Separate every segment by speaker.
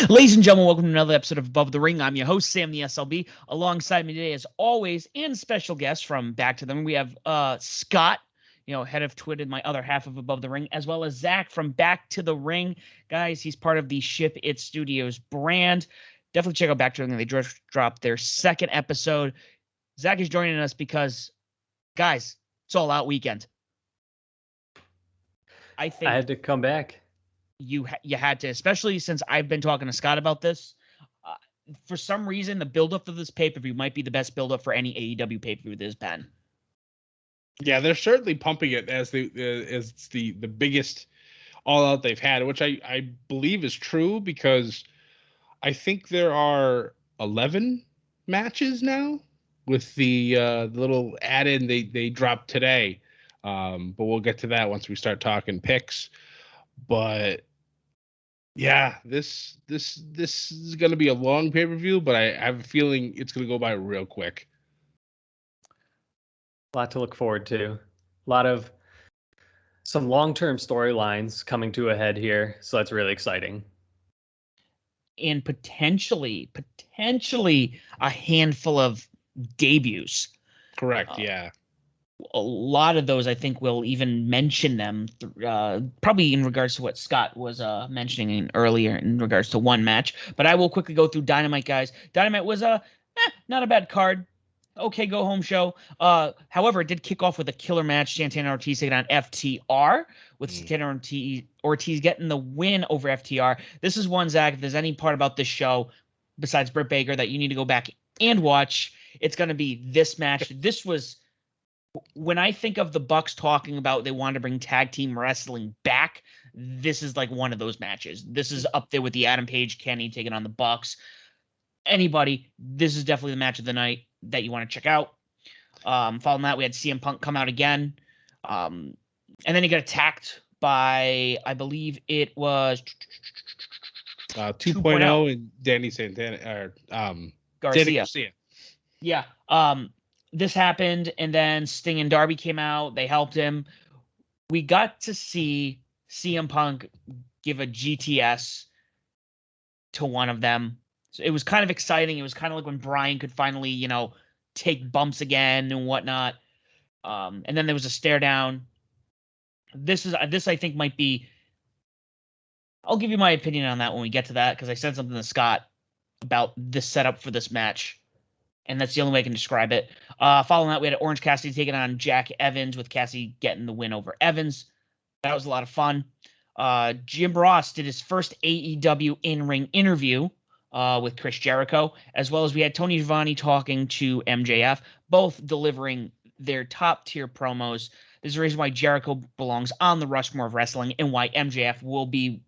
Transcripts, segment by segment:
Speaker 1: Ladies and gentlemen, welcome to another episode of Above the Ring. I'm your host, Sam the SLB. Alongside me today, as always, and special guest from Back to Them, we have Scott, head of Twitter, my other half of Above the Ring, as well as Zach from Back to the Ring. Guys, he's part of the Ship It Studios brand. Definitely check out Back to the Ring. They just dropped their second episode. Zach is joining us because, guys, it's All Out weekend. I
Speaker 2: had to come back.
Speaker 1: You had to, especially since I've been talking to Scott about this. For some reason, the buildup of this pay-per-view might be the best buildup for any AEW pay-per-view there's been.
Speaker 3: Yeah, they're certainly pumping it as the biggest All Out they've had, which I believe is true because I think there are 11 matches now with the little add-in they dropped today. But we'll get to that once we start talking picks. But yeah, this is going to be a long pay-per-view, but I have a feeling it's going to go by real quick.
Speaker 2: A lot to look forward to. A lot of some long-term storylines coming to a head here, so that's really exciting.
Speaker 1: And potentially a handful of debuts.
Speaker 3: Correct, yeah.
Speaker 1: A lot of those, I think, we'll even mention them, probably in regards to what Scott was mentioning earlier in regards to one match. But I will quickly go through Dynamite, guys. Dynamite was not a bad card. Okay, go-home show. However, it did kick off with a killer match. Santana Ortiz taking on FTR, with Santana Ortiz getting the win over FTR. This is one, Zach, if there's any part about this show, besides Britt Baker, that you need to go back and watch, it's going to be this match. This was... When I think of the Bucks talking about they wanted to bring tag team wrestling back, this is like one of those matches. This is up there with the Adam Page, Kenny taking on the Bucks. Anybody, this is definitely the match of the night that you want to check out. Following that, we had CM Punk come out again. And then he got attacked by, I believe it was
Speaker 3: 2.0 and Danny Santana, or
Speaker 1: Garcia. Yeah. This happened, and then Sting and Darby came out. They helped him. We got to see CM Punk give a GTS to one of them. So it was kind of exciting. It was kind of like when Bryan could finally, take bumps again and whatnot. And then there was a stare down. This I think might be. I'll give you my opinion on that when we get to that, because I said something to Scott about this setup for this match. And that's the only way I can describe it. Following that, we had Orange Cassidy taking on Jack Evans, with Cassidy getting the win over Evans. That was a lot of fun. Jim Ross did his first AEW in-ring interview with Chris Jericho, as well as we had Tony Schiavone talking to MJF, both delivering their top-tier promos. There's a reason why Jericho belongs on the Rushmore of wrestling, and why MJF will be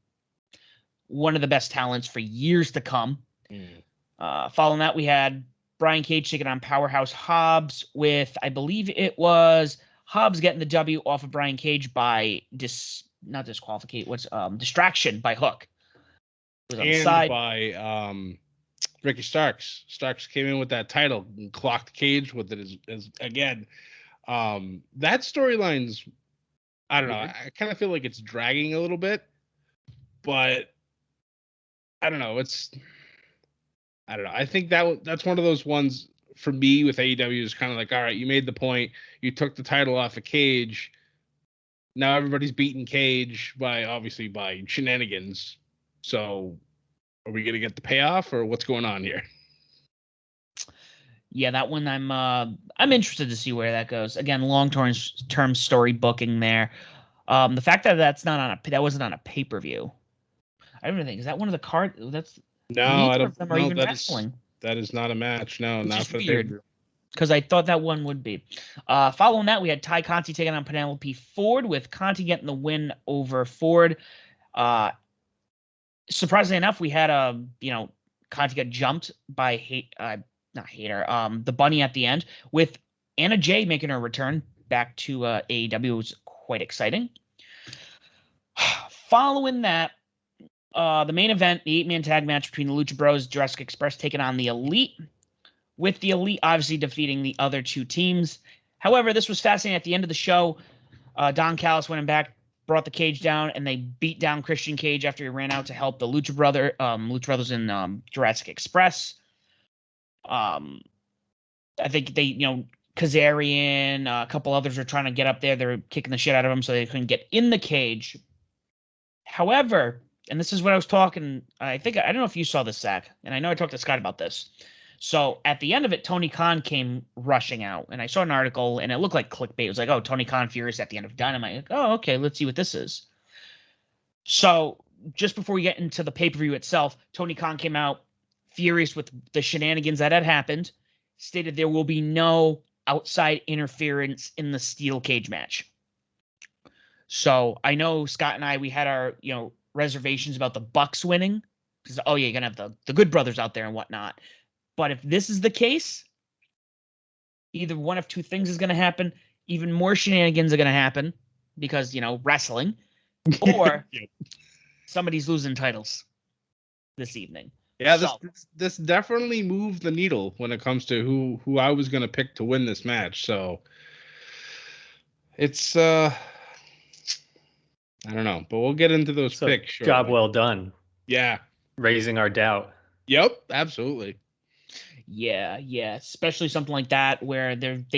Speaker 1: one of the best talents for years to come. Following that, we had Brian Cage taking on Powerhouse Hobbs, with, I believe it was Hobbs getting the W off of Brian Cage by distraction by Hook.
Speaker 3: It was on the side. By Ricky Starks. Starks came in with that title and clocked Cage with it as again. That storyline's, I don't know. I kind of feel like it's dragging a little bit, but I don't know. I think that's one of those ones for me with AEW is kind of like, all right, you made the point. You took the title off of Cage. Now everybody's beating Cage by shenanigans. So are we going to get the payoff, or what's going on here?
Speaker 1: Yeah, that one I'm interested to see where that goes. Again, long-term story booking there. The fact that that wasn't on a pay-per-view. I don't even think, is that one of the cards?
Speaker 3: No, I don't.
Speaker 1: Them are even wrestling.
Speaker 3: That is not a match. No,
Speaker 1: which
Speaker 3: not
Speaker 1: is
Speaker 3: for
Speaker 1: weird. Because I thought that one would be. Following that, we had Conti taking on Penelope Ford, with Conti getting the win over Ford. Surprisingly enough, we had Conti got jumped by the Bunny at the end, with Anna Jay making her return back to AEW. It was quite exciting. Following that, the main event, the 8-man tag match between the Lucha Bros, Jurassic Express taking on the Elite, with the Elite obviously defeating the other two teams. However, this was fascinating. At the end of the show, Don Callis went back brought the cage down, and they beat down Christian Cage after he ran out to help the Lucha Brothers in Jurassic Express. I think they, Kazarian, a couple others were trying to get up there. They were kicking the shit out of him so they couldn't get in the cage. However, and this is what I was talking, I don't know if you saw this, Zach, and I know I talked to Scott about this. So at the end of it, Tony Khan came rushing out, and I saw an article, and it looked like clickbait. It was like, oh, Tony Khan furious at the end of Dynamite. Like, oh, okay, let's see what this is. So just before we get into the pay-per-view itself, Tony Khan came out furious with the shenanigans that had happened, stated there will be no outside interference in the steel cage match. So I know Scott and I, we had our, reservations about the Bucks winning, because, oh yeah, you're going to have the Good Brothers out there and whatnot. But if this is the case, either one of two things is going to happen. Even more shenanigans are going to happen because, wrestling, or somebody's losing titles this evening.
Speaker 3: Yeah, this definitely moved the needle when it comes to who I was going to pick to win this match. So it's I don't know, but we'll get into those picks. Shortly.
Speaker 2: Job well done.
Speaker 3: Yeah,
Speaker 2: raising our doubt.
Speaker 3: Yep, absolutely.
Speaker 1: Yeah, especially something like that where and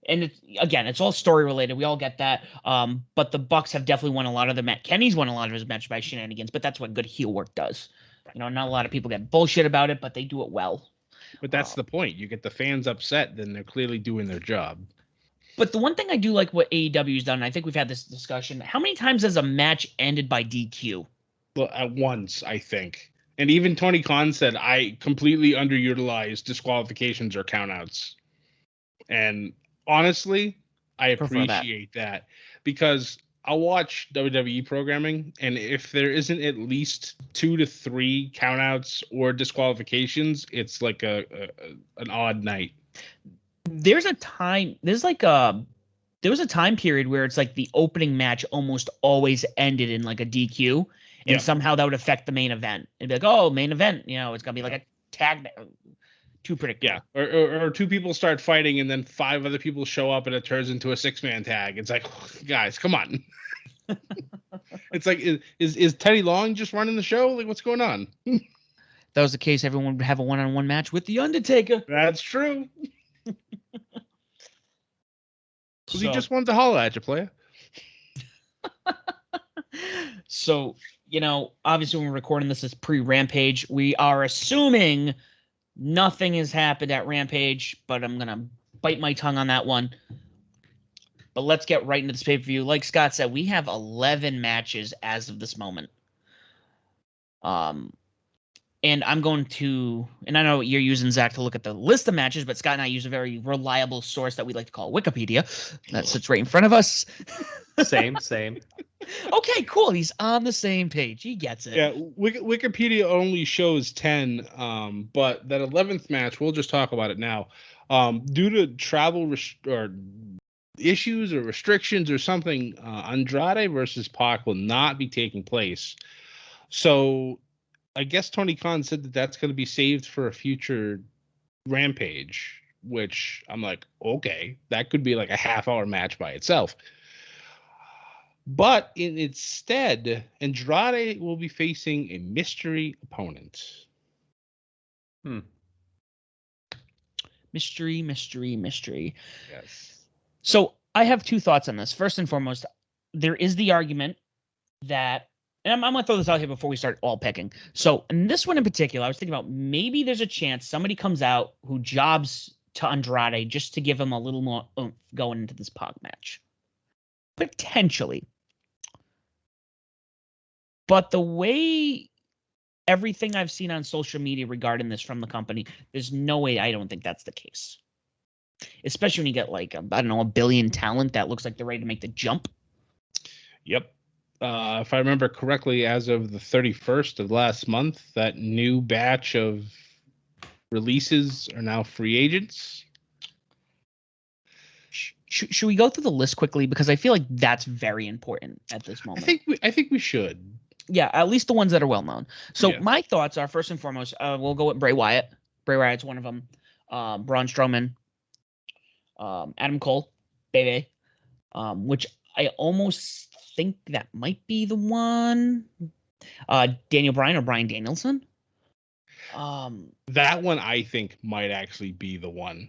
Speaker 1: it's all story related. We all get that. But the Bucks have definitely won a lot of the match. Kenny's won a lot of his matches by shenanigans, but that's what good heel work does. Not a lot of people get bullshit about it, but they do it well.
Speaker 3: But that's the point. You get the fans upset, then they're clearly doing their job.
Speaker 1: But the one thing I do like what AEW's done, and I think we've had this discussion, how many times has a match ended by DQ?
Speaker 3: Well, at once, I think. And even Tony Khan said, I completely underutilized disqualifications or countouts. And honestly, I appreciate that because I'll watch WWE programming, and if there isn't at least 2 to 3 countouts or disqualifications, it's like an odd night.
Speaker 1: There was a time period where it's like the opening match almost always ended in like a DQ, and somehow that would affect the main event. It'd be like, oh, main event, it's gonna be like a tag. Too predictable.
Speaker 3: Yeah, or 2 people start fighting and then 5 other people show up and it turns into a 6-man tag. It's like, guys, come on. It's like, is Teddy Long just running the show? Like, what's going on?
Speaker 1: If that was the case, everyone would have a one-on-one match with The Undertaker.
Speaker 3: That's true. He just wanted to holler at you, player.
Speaker 1: So, obviously when we're recording this is pre-Rampage. We are assuming nothing has happened at Rampage, but I'm going to bite my tongue on that one. But let's get right into this pay-per-view. Like Scott said, we have 11 matches as of this moment. And I'm going to, and I know you're using Zach to look at the list of matches, but Scott and I use a very reliable source that we like to call Wikipedia. That sits right in front of us.
Speaker 2: Same.
Speaker 1: Okay, cool. He's on the same page. He gets it.
Speaker 3: Yeah, Wikipedia only shows 10, but that 11th match, we'll just talk about it now. Due to travel or issues or restrictions or something, Andrade versus Pac will not be taking place. So I guess Tony Khan said that that's going to be saved for a future Rampage, which I'm like, okay, that could be like a half-hour match by itself. But in its stead, Andrade will be facing a mystery opponent.
Speaker 1: Mystery.
Speaker 3: Yes.
Speaker 1: So I have 2 thoughts on this. First and foremost, there is the argument that, and I'm going to throw this out here before we start all picking. So in this one in particular, I was thinking about maybe there's a chance somebody comes out who jobs to Andrade just to give him a little more oomph going into this Pac match. Potentially. But the way everything I've seen on social media regarding this from the company, there's no way I don't think that's the case. Especially when you get like, a billion talent that looks like they're ready to make the jump.
Speaker 3: Yep. If I remember correctly, as of the 31st of last month, that new batch of releases are now free agents.
Speaker 1: Should we go through the list quickly? Because I feel like that's very important at this moment.
Speaker 3: I think we should.
Speaker 1: Yeah, at least the ones that are well known. So my thoughts are, first and foremost, we'll go with Bray Wyatt. Bray Wyatt's one of them. Braun Strowman. Adam Cole. Bebe. Which I almost think that might be the one. Daniel Bryan or Bryan Danielson.
Speaker 3: That one I think might actually be the one.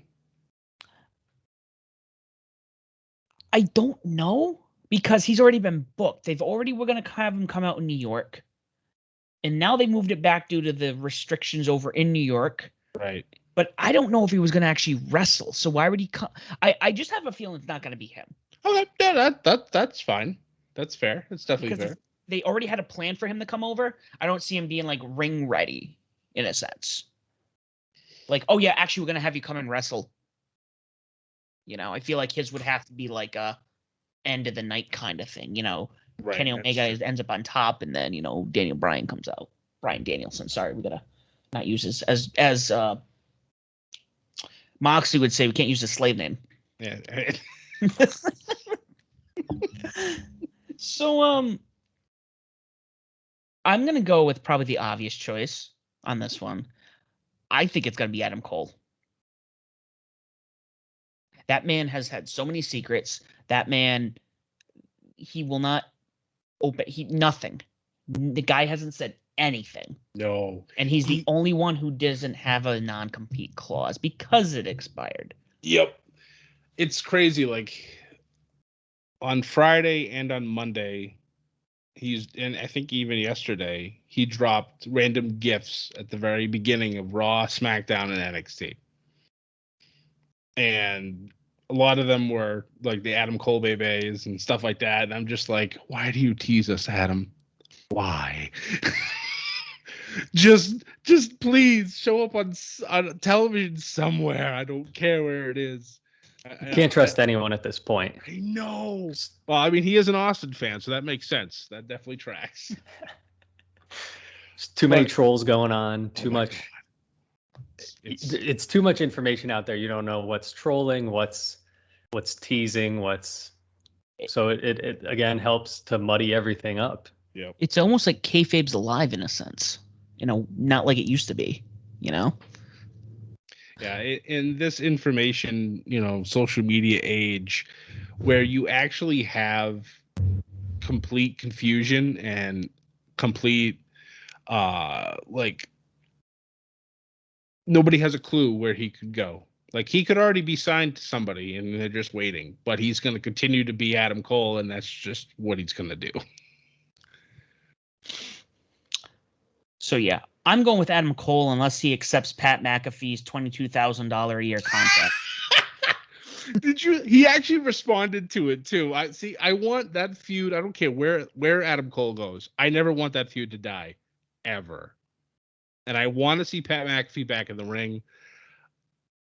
Speaker 1: I don't know because he's already been booked. We're going to have him come out in New York. And now they moved it back due to the restrictions over in New York.
Speaker 3: Right.
Speaker 1: But I don't know if he was going to actually wrestle. So why would he come? I just have a feeling it's not going to be him.
Speaker 3: Okay, yeah, that's fine. That's fair. It's definitely fair.
Speaker 1: They already had a plan for him to come over. I don't see him being like ring ready in a sense. Like, oh yeah, actually we're going to have you come and wrestle. You know, I feel like his would have to be like a end of the night kind of thing, you know. Right, Kenny Omega ends up on top, and then, you know, Daniel Bryan comes out. Bryan Danielson, sorry, we gotta not use his as Moxie would say, we can't use his slave name.
Speaker 3: Yeah.
Speaker 1: So I'm gonna go with probably the obvious choice on this one. I think it's gonna be Adam Cole. That man has had so many secrets. That man, he will not open. Nothing. The guy hasn't said anything.
Speaker 3: No.
Speaker 1: And he's the only one who doesn't have a non-compete clause because it expired.
Speaker 3: Yep. It's crazy. Like on Friday and on Monday, and I think even yesterday, he dropped random gifts at the very beginning of Raw, SmackDown, and NXT. And a lot of them were like the Adam Cole babies and stuff like that. And I'm just like, why do you tease us, Adam? Why? just please show up on television somewhere. I don't care where it is.
Speaker 2: Can't trust anyone at this point.
Speaker 3: I know. Well, I mean, he is an Austin fan, so that makes sense. That definitely tracks.
Speaker 2: There's too many trolls going on. Too much. It's too much information out there. You don't know what's trolling, what's teasing, so it again helps to muddy everything up.
Speaker 3: Yeah.
Speaker 1: It's almost like kayfabe's alive in a sense. You know, not like it used to be, you know?
Speaker 3: Yeah, in this information, you know, social media age where you actually have complete confusion and complete like nobody has a clue where he could go. Like he could already be signed to somebody and they're just waiting, but he's going to continue to be Adam Cole, and that's just what he's going to do.
Speaker 1: So yeah, I'm going with Adam Cole unless he accepts Pat McAfee's $22,000 a year contract.
Speaker 3: He actually responded to it too. I want that feud. I don't care where Adam Cole goes. I never want that feud to die, ever. And I want to see Pat McAfee back in the ring.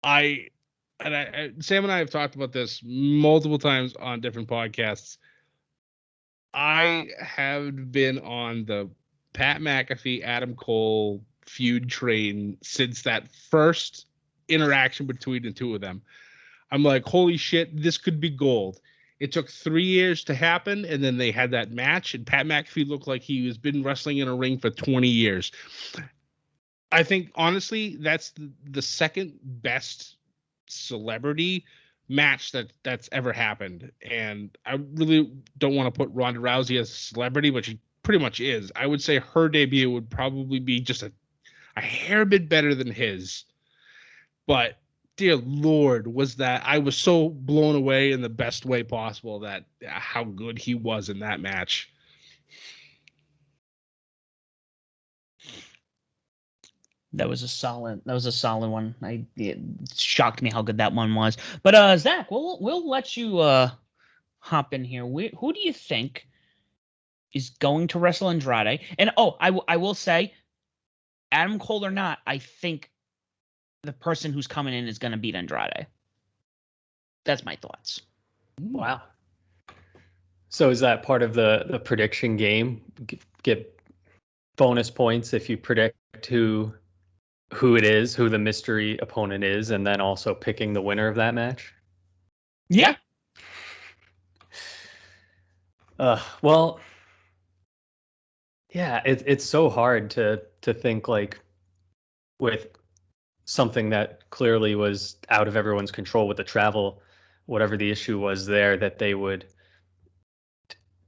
Speaker 3: Sam and I have talked about this multiple times on different podcasts. I have been on the Pat McAfee, Adam Cole feud train since that first interaction between the two of them. I'm like, holy shit, this could be gold. It took 3 years to happen, and then they had that match, and Pat McAfee looked like he has been wrestling in a ring for 20 years. I think, honestly, that's the second best celebrity match that's ever happened. And I really don't want to put Ronda Rousey as a celebrity, but she pretty much is. I would say her debut would probably be just a hair bit better than his. But dear Lord, I was so blown away in the best way possible that how good he was in that match.
Speaker 1: That was a solid one. It shocked me how good that one was. But Zach, we'll let you hop in here. Who do you think is going to wrestle Andrade? And I will say, Adam Cole or not, I think the person who's coming in is going to beat Andrade. That's my thoughts.
Speaker 2: Wow. So is that part of the prediction game? Get bonus points if you predict who it is, who the mystery opponent is, and then also picking the winner of that match?
Speaker 1: Yeah.
Speaker 2: Well, yeah, it's so hard to think like with something that clearly was out of everyone's control with the travel, whatever the issue was there, that they would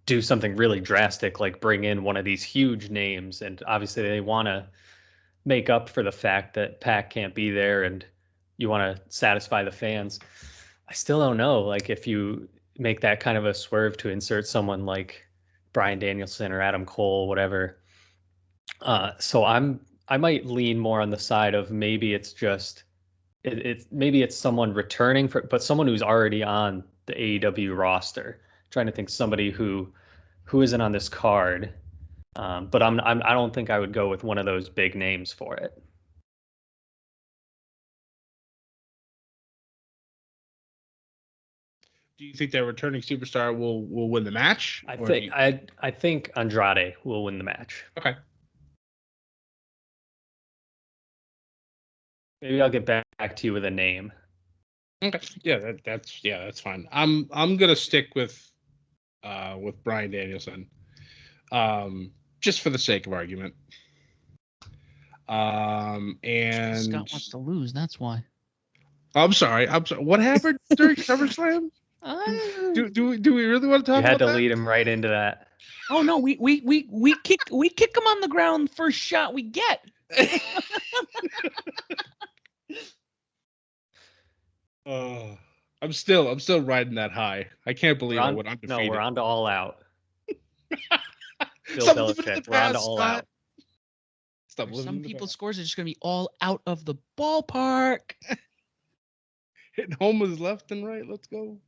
Speaker 2: do something really drastic, like bring in one of these huge names. And obviously they want to make up for the fact that Pac can't be there and you want to satisfy the fans. I still don't know, like, if you make that kind of a swerve to insert someone like Bryan Danielson or Adam Cole, whatever. So I might lean more on the side of maybe it's just maybe it's someone returning but someone who's already on the AEW roster. Trying to think somebody who isn't on this card. But I don't think I would go with one of those big names for it.
Speaker 3: Do you think that returning superstar will win the match?
Speaker 2: I think Andrade will win the match.
Speaker 3: Okay.
Speaker 2: Maybe I'll get back to you with a name.
Speaker 3: Okay. Yeah, that's fine. I'm gonna stick with Bryan Danielson, just for the sake of argument. And
Speaker 1: Scott wants to lose. That's why.
Speaker 3: I'm sorry. What happened during SummerSlam? Do we really want to talk about that?
Speaker 2: You had to lead him right into that.
Speaker 1: Oh no, we kick him on the ground first shot we get.
Speaker 3: I'm still riding that high. I can't believe I went undefeated.
Speaker 2: No, we're on to All Out. Bill Belichick, we're on to All Out.
Speaker 1: Some people's scores are just going to be all out of the ballpark.
Speaker 3: Hitting homers left and right. Let's go.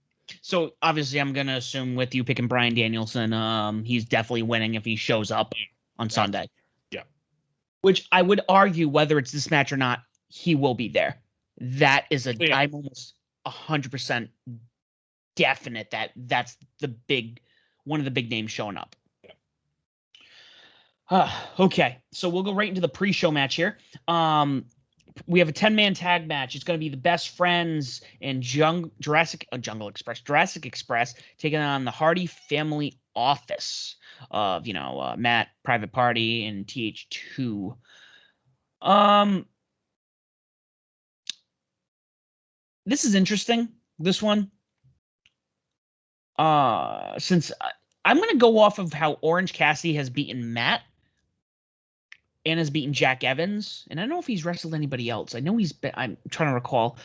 Speaker 1: So obviously, I'm going to assume with you picking Bryan Danielson, he's definitely winning if he shows up on Sunday.
Speaker 3: Yeah.
Speaker 1: Which I would argue, whether it's this match or not, he will be there. That is I'm almost 100% definite that's one of the big names showing up. Okay, so we'll go right into the pre-show match here. We have a 10-man tag match. It's going to be the Best Friends and Jurassic Express taking on the Hardy Family Office of Matt, Private Party, and TH2. This is interesting. This one, since I'm going to go off of how Orange Cassidy has beaten Matt and has beaten Jack Evans, and I don't know if he's wrestled anybody else. I know I'm trying to recall.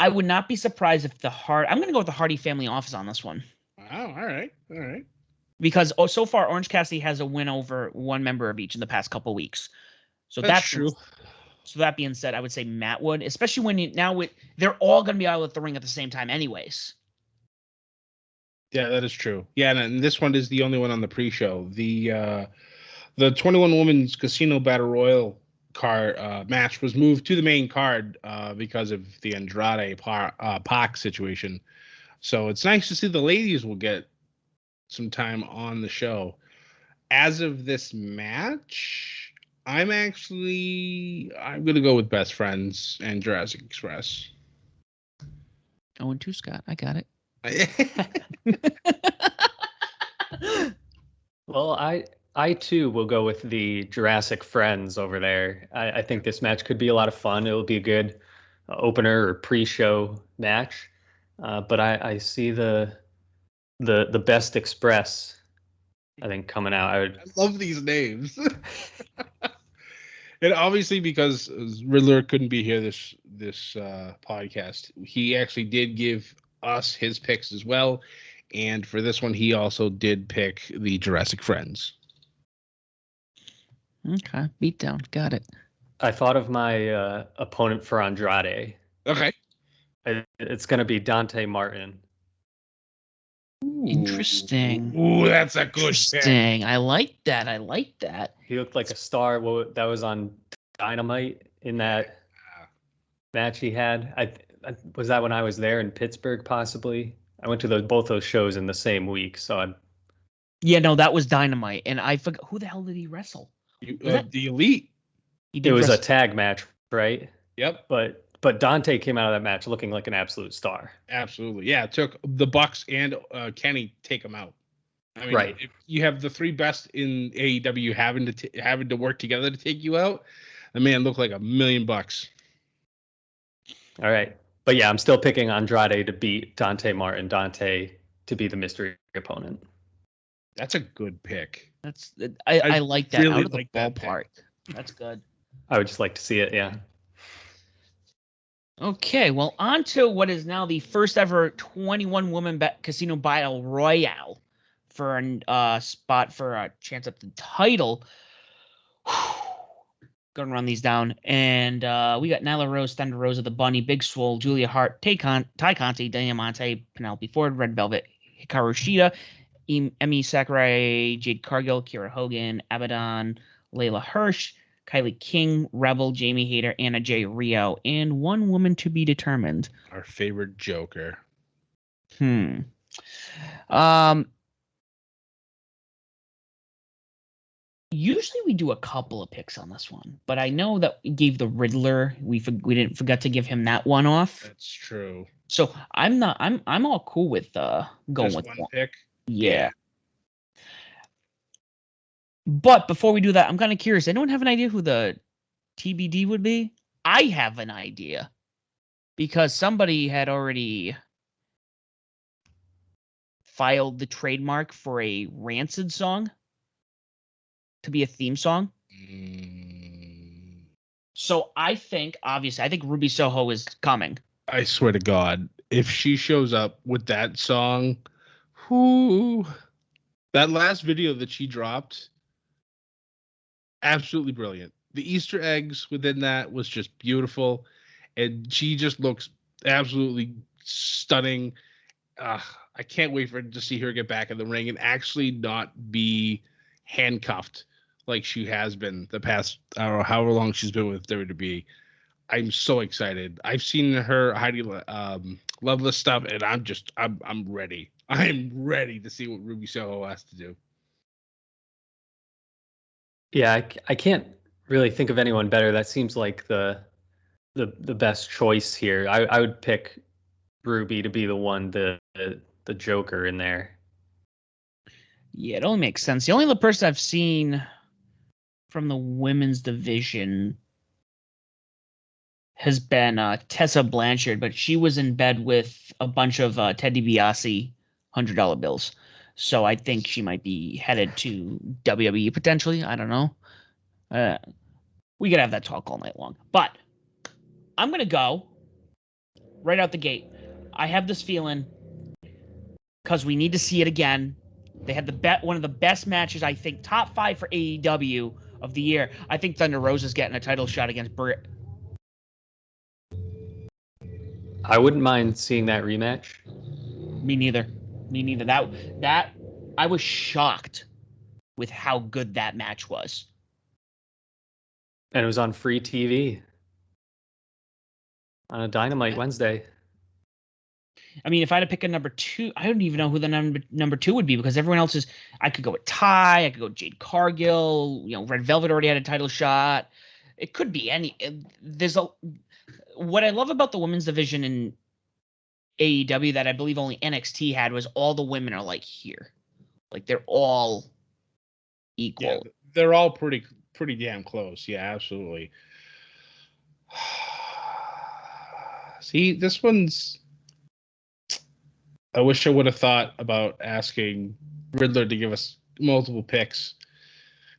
Speaker 1: I would not be surprised if I'm going to go with the Hardy Family Office on this one.
Speaker 3: Wow, all right.
Speaker 1: Because so far Orange Cassidy has a win over one member of each in the past couple weeks. So that's
Speaker 3: true.
Speaker 1: So that being said, I would say Matt would, especially when they're all going to be out of the ring at the same time anyways.
Speaker 3: Yeah, that is true. Yeah, and this one is the only one on the pre-show. The 21 Women's Casino Battle Royal card match was moved to the main card because of the Andrade Pac situation. So it's nice to see the ladies will get some time on the show. As of this match, I'm going to go with Best Friends and Jurassic Express.
Speaker 1: 0-2, Scott. I got it.
Speaker 2: Well, I too will go with the Jurassic Friends over there. I think this match could be a lot of fun. It will be a good opener or pre-show match. But I see the Best Express, I think, coming out. I
Speaker 3: love these names. And obviously, because Riddler couldn't be here this podcast, he actually did give us his picks as well. And for this one, he also did pick the Jurassic Friends.
Speaker 1: Okay, beatdown. Got it.
Speaker 2: I thought of my opponent for Andrade.
Speaker 3: Okay.
Speaker 2: It's going to be Dante Martin.
Speaker 1: Interesting.
Speaker 3: Ooh, that's a good
Speaker 1: Interesting. Pick. I like that.
Speaker 2: He looked like a star. That was on Dynamite in that match he had. I was that when I was there in Pittsburgh, possibly. I went to both those shows in the same week, so
Speaker 1: Yeah, no, that was Dynamite, and I forgot who the hell did he wrestle?
Speaker 3: The Elite.
Speaker 2: It was a tag match, right?
Speaker 3: Yep.
Speaker 2: But Dante came out of that match looking like an absolute star.
Speaker 3: Absolutely. Yeah, it took the Bucks and Kenny take him out. I mean,
Speaker 2: right.
Speaker 3: If you have the three best in AEW having to work together to take you out, the man looked like $1 million. All
Speaker 2: right. But yeah, I'm still picking Andrade to beat Dante Martin. Dante to be the mystery opponent.
Speaker 3: That's a good pick.
Speaker 1: I like that.
Speaker 3: Really
Speaker 1: Out of the
Speaker 3: like that
Speaker 1: ballpark. That's good.
Speaker 2: I would just like to see it. Yeah.
Speaker 1: Okay, well, on to what is now the first ever 21-woman casino battle royale for a spot for a chance at the title. Gonna run these down, and we got Nyla Rose, Thunder Rosa, the Bunny, Big Swole, Julia Hart, Ty Conti, Diamante, Penelope Ford, Red Velvet, Hikaru Shida, Emi Sakurai, Jade Cargill, Kira Hogan, Abaddon, Layla Hirsch, Kylie King, Rebel, Jamie Hayter, Anna J. Rio, and one woman to be determined.
Speaker 3: Our favorite Joker.
Speaker 1: Usually we do a couple of picks on this one, but I know that we gave the Riddler. We didn't forget to give him that one off.
Speaker 3: That's true.
Speaker 1: So I'm all cool with going
Speaker 3: Just
Speaker 1: with
Speaker 3: one pick.
Speaker 1: Yeah. But before we do that, I'm kind of curious. Anyone have an idea who the TBD would be? I have an idea because somebody had already filed the trademark for a Rancid song to be a theme song. So I think Ruby Soho is coming.
Speaker 3: I swear to God, if she shows up with that song, that last video that she dropped, absolutely brilliant. The Easter eggs within that was just beautiful, and she just looks absolutely stunning. I can't wait to see her get back in the ring and actually not be handcuffed like she has been the past, I don't know, however long she's been with WWE. I'm so excited. I've seen her Heidi Loveless stuff, and I'm ready. I'm ready to see what Ruby Soho has to do.
Speaker 2: Yeah, I can't really think of anyone better. That seems like the best choice here. I would pick Ruby to be the one, the Joker in there.
Speaker 1: Yeah, it only makes sense. The only other person I've seen from the women's division has been Tessa Blanchard, but she was in bed with a bunch of Ted DiBiase $100 bills. So I think she might be headed to WWE potentially. I don't know. We could have that talk all night long. But I'm going to go right out the gate. I have this feeling because we need to see it again. They had one of the best matches, I think, top 5 for AEW of the year. I think Thunder Rosa's getting a title shot against Britt.
Speaker 2: I wouldn't mind seeing that rematch.
Speaker 1: Me neither. That I was shocked with how good that match was.
Speaker 2: And it was on free TV on a Dynamite Wednesday.
Speaker 1: I mean, if I had to pick a number 2, I don't even know who the number 2 would be because everyone else is. I could go with Ty. I could go with Jade Cargill. Red Velvet already had a title shot. It could be any. What I love about the women's division in AEW that I believe only NXT had was all the women are like here, like they're all equal.
Speaker 3: Yeah, they're all pretty damn close. Yeah, absolutely. See, this one's. I wish I would have thought about asking Riddler to give us multiple picks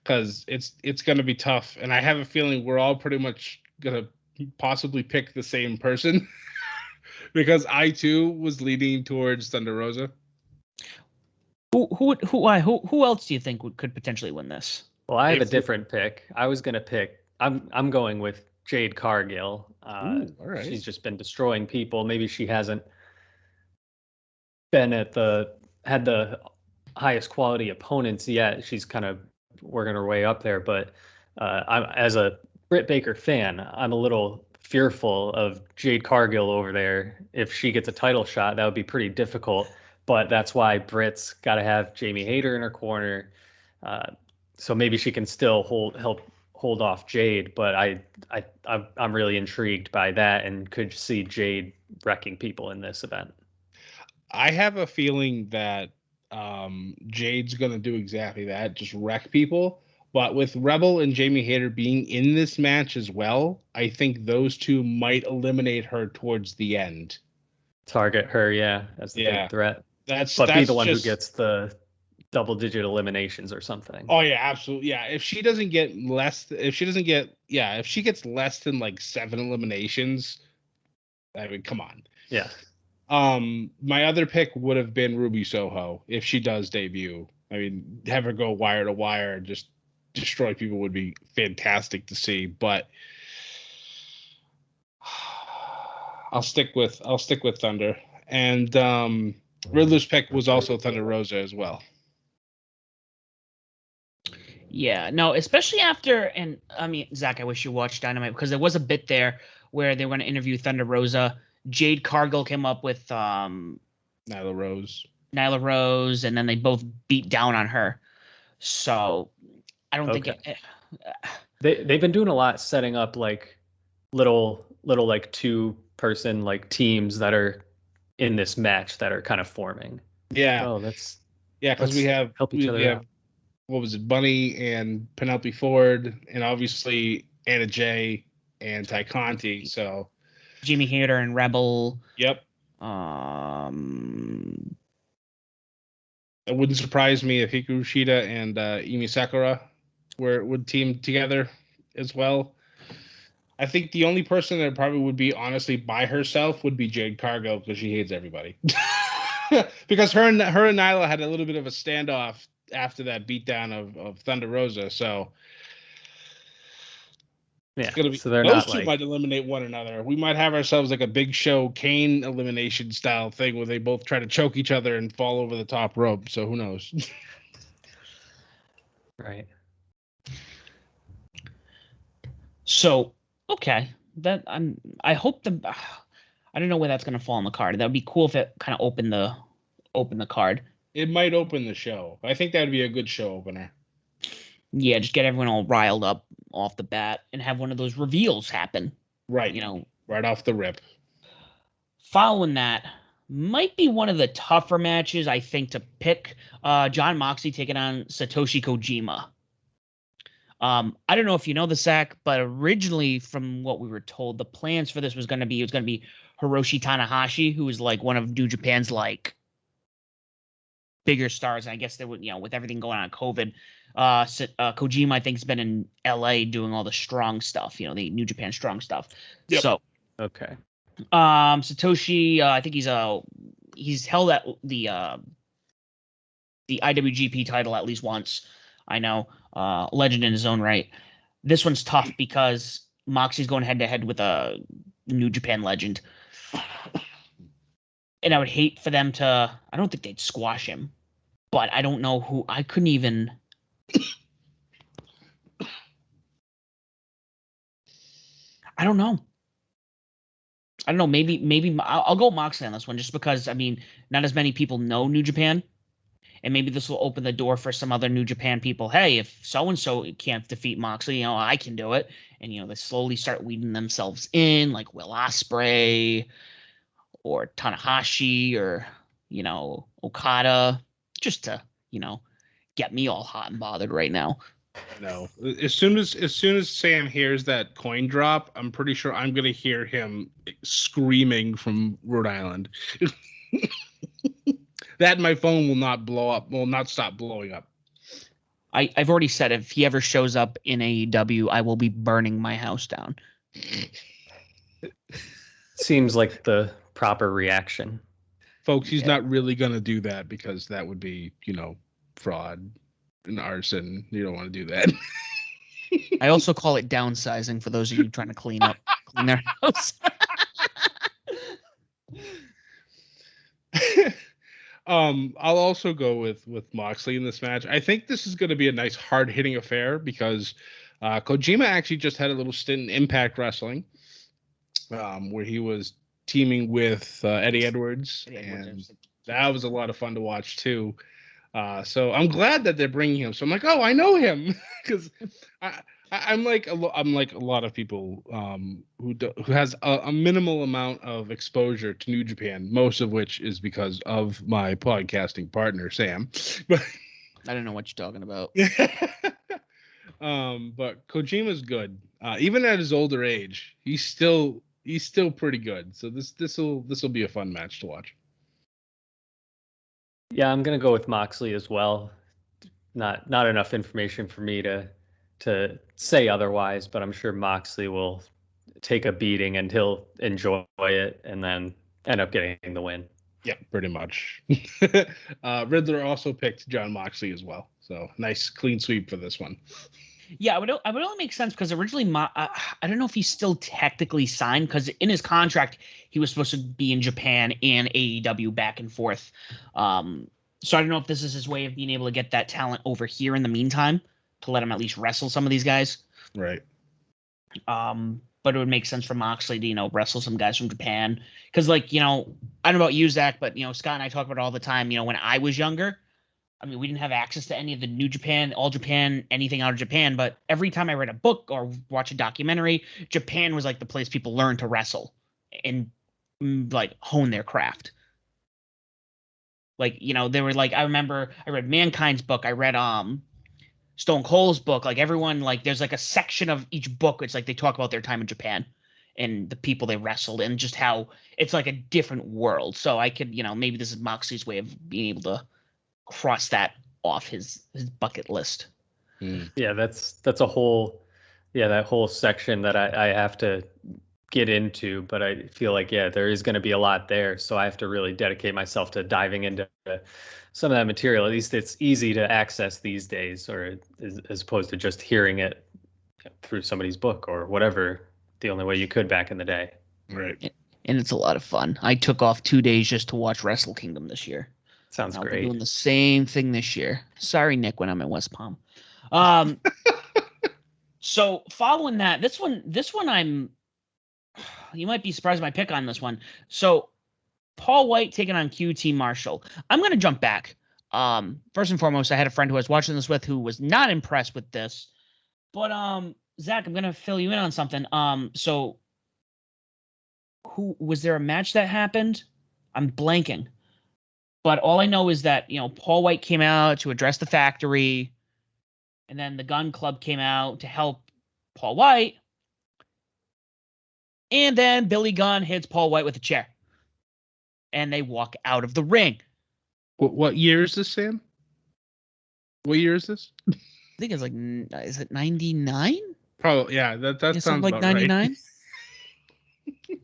Speaker 3: because it's going to be tough. And I have a feeling we're all pretty much going to possibly pick the same person because I, too, was leaning towards Thunder Rosa.
Speaker 1: Who else do you think could potentially win this?
Speaker 2: Well, I have a different pick. I was going to pick. I'm going with Jade Cargill.
Speaker 3: All right.
Speaker 2: She's just been destroying people. Maybe she hasn't been had the highest quality opponents yet. She's kind of working her way up there, but as a Britt Baker fan, I'm a little fearful of Jade Cargill over there. If she gets a title shot, that would be pretty difficult, but that's why Britt's got to have Jamie Hayter in her corner, so maybe she can still hold off Jade, but I'm really intrigued by that and could see Jade wrecking people in this event.
Speaker 3: I have a feeling that Jade's going to do exactly that, just wreck people. But with Rebel and Jamie Hayter being in this match as well, I think those two might eliminate her towards the end.
Speaker 2: Target her, as the big threat.
Speaker 3: That's
Speaker 2: be the one who gets the double-digit eliminations or something.
Speaker 3: Oh yeah, absolutely. Yeah, if she gets less than like 7 eliminations, I mean, come on.
Speaker 2: Yeah.
Speaker 3: My other pick would have been Ruby Soho if she does debut. I mean, have her go wire to wire, just destroy people would be fantastic to see. But I'll stick with Thunder. And Riddler's pick was also Thunder Rosa as well.
Speaker 1: Yeah, no, especially after, and I mean, Zach, I wish you watched Dynamite because there was a bit there where they were going to interview Thunder Rosa. Jade Cargill came up with
Speaker 3: Nyla Rose,
Speaker 1: and then they both beat down on her. So I don't think
Speaker 2: they've been doing a lot setting up like little like 2-person like teams that are in this match that are kind of forming.
Speaker 3: Yeah.
Speaker 2: Oh, that's
Speaker 3: because we have
Speaker 2: help each other out.
Speaker 3: What was it, Bunny and Penelope Ford, and obviously Anna Jay and Ty Conti. So
Speaker 1: Jimmy Hayter and Rebel.
Speaker 3: Yep. It wouldn't surprise me if Hikaru Shida and Emi Sakura would team together as well. I think the only person that probably would be honestly by herself would be Jade Cargill because she hates everybody. Because her and Nyla had a little bit of a standoff after that beatdown of Thunder Rosa. So
Speaker 2: yeah,
Speaker 3: it's gonna be,
Speaker 2: so they're
Speaker 3: those
Speaker 2: not
Speaker 3: two might eliminate one another. We might have ourselves like a Big Show Kane elimination style thing where they both try to choke each other and fall over the top rope. So who knows?
Speaker 2: Right.
Speaker 1: So okay, I hope I don't know where that's gonna fall on the card. That would be cool if it kind of opened the card.
Speaker 3: It might open the show. I think that would be a good show opener.
Speaker 1: Yeah, just get everyone all riled up off the bat and have one of those reveals happen.
Speaker 3: Right. Right off the rip. Following
Speaker 1: that, might be one of the tougher matches, I think, to pick. John Moxley taking on Satoshi Kojima. I don't know if you know the Zach, but originally, from what we were told, the plans for this was going to be Hiroshi Tanahashi, who is like one of New Japan's like bigger stars. And I guess they would, with everything going on COVID, Kojima, I think, has been in LA doing all the strong stuff, the New Japan strong stuff.
Speaker 3: Yep.
Speaker 1: So
Speaker 2: okay.
Speaker 1: Satoshi, I think he's held at the IWGP title at least once. I know, legend in his own right. This one's tough because Moxie's going head to head with a New Japan legend, and I would hate for them to. I don't think they'd squash him, but I don't know who. I couldn't even. I don't know. Maybe I'll go Moxley on this one just because, I mean, not as many people know New Japan. And maybe this will open the door for some other New Japan people. Hey, if so-and-so can't defeat Moxley, I can do it. And, they slowly start weeding themselves in, like Will Ospreay or Tanahashi or, Okada, just to, get me all hot and bothered right now.
Speaker 3: No. As soon as Sam hears that coin drop, I'm pretty sure I'm going to hear him screaming from Rhode Island. That my phone will not stop blowing up.
Speaker 1: I've already said if he ever shows up in AEW, I will be burning my house down.
Speaker 2: Seems like the proper reaction.
Speaker 3: Folks, he's not really going to do that because that would be, fraud and arson. You don't want to do that.
Speaker 1: I also call it downsizing for those of you trying to clean their house.
Speaker 3: I'll also go with Moxley in this match. I think this is going to be a nice hard-hitting affair because Kojima actually just had a little stint in Impact Wrestling where he was teaming with Eddie Edwards, and that was a lot of fun to watch too. So I'm glad that they're bringing him. So I'm like, oh, I know him because I'm like a lot of people who has a minimal amount of exposure to New Japan, most of which is because of my podcasting partner Sam. But
Speaker 1: I don't know what you're talking about.
Speaker 3: But Kojima's good. Even at his older age, he's still pretty good. So this will be a fun match to watch.
Speaker 2: Yeah, I'm gonna go with Moxley as well. not enough information for me to say otherwise, but I'm sure Moxley will take a beating and he'll enjoy it and then end up getting the win.
Speaker 3: Yeah, pretty much. Riddler also picked John Moxley as well. So nice clean sweep for this one.
Speaker 1: Yeah, I would only make sense because originally, I don't know if he's still technically signed because in his contract he was supposed to be in Japan and AEW back and forth. So I don't know if this is his way of being able to get that talent over here in the meantime to let him at least wrestle some of these guys.
Speaker 3: Right.
Speaker 1: But it would make sense for Moxley to wrestle some guys from Japan because I don't know about you, Zach, but Scott and I talk about it all the time. When I was younger. I mean, we didn't have access to any of the New Japan, All Japan, anything out of Japan, but every time I read a book or watch a documentary, Japan was like the place people learned to wrestle and hone their craft. They were I remember I read Mankind's book. I read Stone Cold's book. Everyone, there's a section of each book. It's they talk about their time in Japan and the people they wrestled and just how it's a different world. So I could, maybe this is Moxley's way of being able to cross that off his bucket list.
Speaker 2: Yeah, that's a whole that whole section that I have to get into, but I feel there is going to be a lot there, so I have to really dedicate myself to diving into some of that material. At least it's easy to access these days, or as opposed to just hearing it through somebody's book or whatever, the only way you could back in the day.
Speaker 3: Right.
Speaker 1: And it's a lot of fun. I took off 2 days just to watch Wrestle Kingdom this year.
Speaker 2: Sounds great.
Speaker 1: I'll be doing the same thing this year. Sorry, Nick, when I'm in West Palm. So following that, this one you might be surprised by my pick on this one. So Paul White taking on QT Marshall. I'm going to jump back. First and foremost, I had a friend who I was watching this with who was not impressed with this. But Zach, I'm going to fill you in on something. So who was there a match that happened? I'm blanking. But all I know is that, Paul White came out to address the factory, and then the Gun Club came out to help Paul White. And then Billy Gunn hits Paul White with a chair. And they walk out of the ring.
Speaker 3: What year is this, Sam? What year is this?
Speaker 1: I think it's is it 99?
Speaker 3: Probably, yeah. That sounds
Speaker 1: like
Speaker 3: about
Speaker 1: 99.
Speaker 3: Right.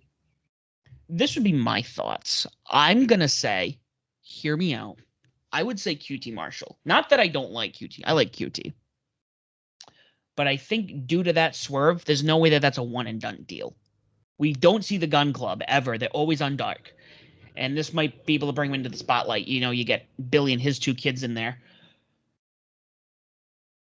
Speaker 1: This would be my thoughts. I'm going to say, hear me out. I would say QT Marshall. Not that I don't like QT. I like QT. But I think due to that swerve, there's no way that that's a one and done deal. We don't see the Gun Club ever. They're always on dark. And this might be able to bring him into the spotlight. You get Billy and his 2 kids in there.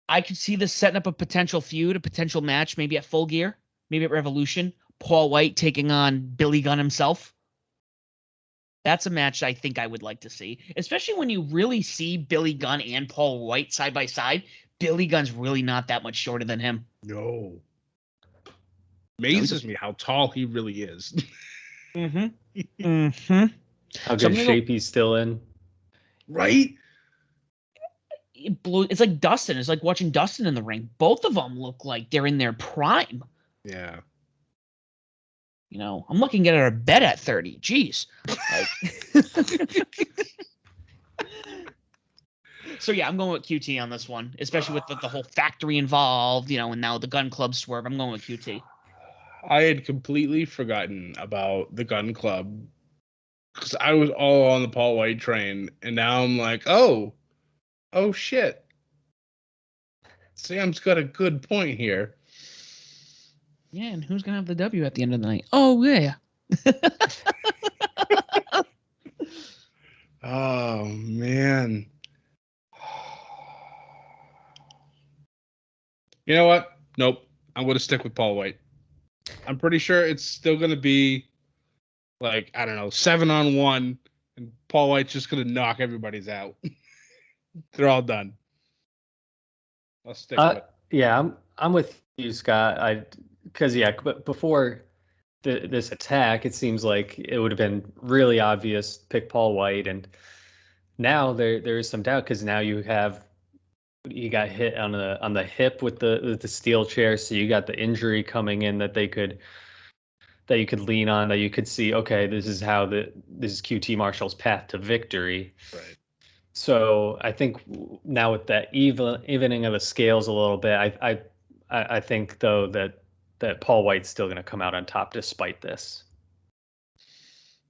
Speaker 1: I could see this setting up a potential feud, a potential match, maybe at Full Gear, maybe at Revolution. Paul White taking on Billy Gunn himself. That's a match I think I would like to see, especially when you really see Billy Gunn and Paul White side by side. Billy Gunn's really not that much shorter than him.
Speaker 3: No. Amazes me how tall he really is.
Speaker 1: Mm-hmm. Mm-hmm.
Speaker 2: How good shape he's still in.
Speaker 3: Right?
Speaker 1: It's like Dustin. It's like watching Dustin in the ring. Both of them look like they're in their prime.
Speaker 3: Yeah.
Speaker 1: I'm looking at her bed at 30. Jeez. So, yeah, I'm going with QT on this one, especially with the whole factory involved, and now the Gun Club swerve. I'm going with QT.
Speaker 3: I had completely forgotten about the Gun Club because I was all on the Paul White train, and now I'm like, oh shit. Sam's got a good point here.
Speaker 1: Yeah, and who's going to have the W at the end of the night? Oh, yeah.
Speaker 3: Oh, man. You know what? Nope. I'm going to stick with Paul White. I'm pretty sure it's still going to be 7-on-1, and Paul White's just going to knock everybody's out. They're all done. I'll stick with it.
Speaker 2: Yeah, I'm with you, Scott. But before this attack, it seems like it would have been really obvious pick Paul White, and now there is some doubt because now he got hit on the hip with the steel chair, so you got the injury coming in that you could lean on, that you could see, okay, this is QT Marshall's path to victory.
Speaker 3: Right.
Speaker 2: So I think now with that evening of the scales a little bit, I think though that Paul White's still going to come out on top despite this.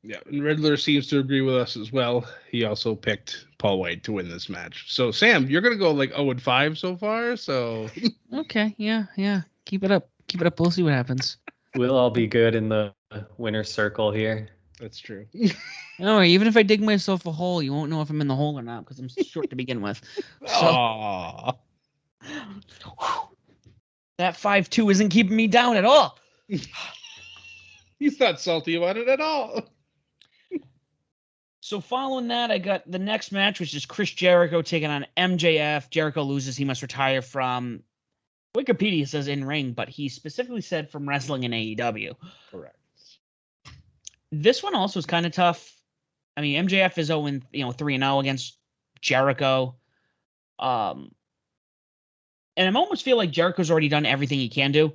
Speaker 3: Yeah, and Riddler seems to agree with us as well. He also picked Paul White to win this match. So Sam, you're gonna go like 0-5 so far. So
Speaker 4: okay, yeah. Keep it up. We'll see what happens.
Speaker 2: We'll all be good in the winner's circle here.
Speaker 3: That's true.
Speaker 4: No, even if I dig myself a hole, you won't know if I'm in the hole or not because I'm short to begin with. So
Speaker 1: that 5-2 isn't keeping me down at all.
Speaker 3: He's not salty about it at all.
Speaker 1: So following that, I got the next match, which is Chris Jericho taking on MJF. Jericho loses. He must retire from, Wikipedia says in ring, but he specifically said from wrestling in AEW.
Speaker 3: Correct.
Speaker 1: This one also is kind of tough. I mean, MJF is 3-0 against Jericho. And I almost feel like Jericho's already done everything he can do.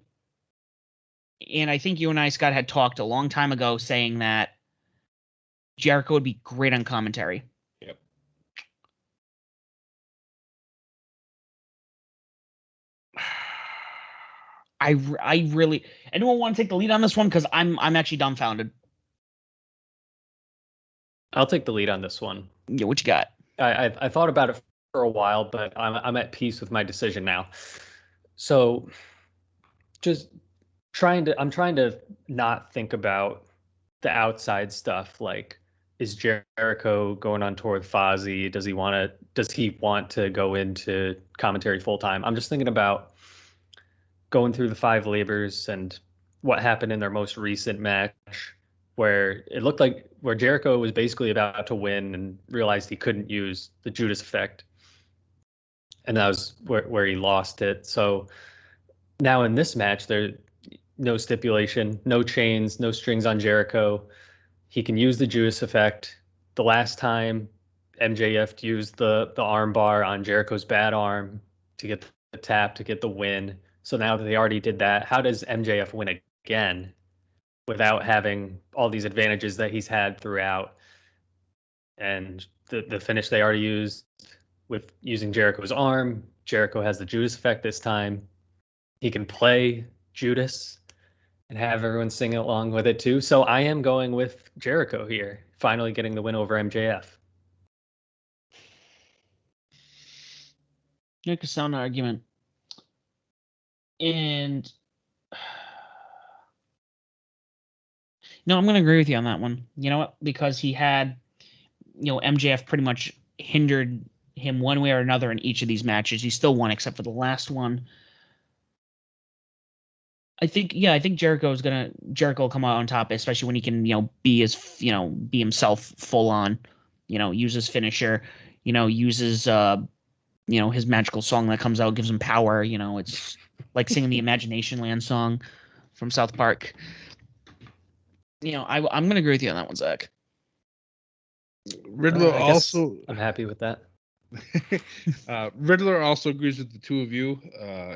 Speaker 1: And I think you and I, Scott, had talked a long time ago saying that Jericho would be great on commentary.
Speaker 3: Yep.
Speaker 1: I really. Anyone want to take the lead on this one? Because I'm actually dumbfounded.
Speaker 2: I'll take the lead on this one.
Speaker 1: Yeah, what you got?
Speaker 2: I thought about it for a while, but I'm at peace with my decision now. So, I'm trying to not think about the outside stuff like, is Jericho going on tour with Fozzy? Does he want to go into commentary full time? I'm just thinking about going through the 5 labors and what happened in their most recent match, where it looked like where Jericho was basically about to win and realized he couldn't use the Judas effect, and that was where he lost it. So now in this match, there's no stipulation, no chains, no strings on Jericho. He can use the Judas effect. The last time MJF used the arm bar on Jericho's bad arm to get the tap, to get the win. So now that they already did that, how does MJF win again without having all these advantages that he's had throughout? And the finish they already used with using Jericho's arm, Jericho has the Judas effect this time. He can play Judas and have everyone sing along with it too. So I am going with Jericho here, finally getting the win over MJF.
Speaker 1: Make a sound argument. And no, I'm going to agree with you on that one. You know what? Because he had, MJF pretty much hindered him one way or another in each of these matches. He still won except for the last one. I think Jericho will come out on top, especially when he can, be himself full on, use his finisher, uses, his magical song that comes out, gives him power. It's like singing the Imagination Land song from South Park. I'm going to agree with you on that one, Zach.
Speaker 3: Riddler also.
Speaker 2: I'm happy with that.
Speaker 3: Riddler also agrees with the two of you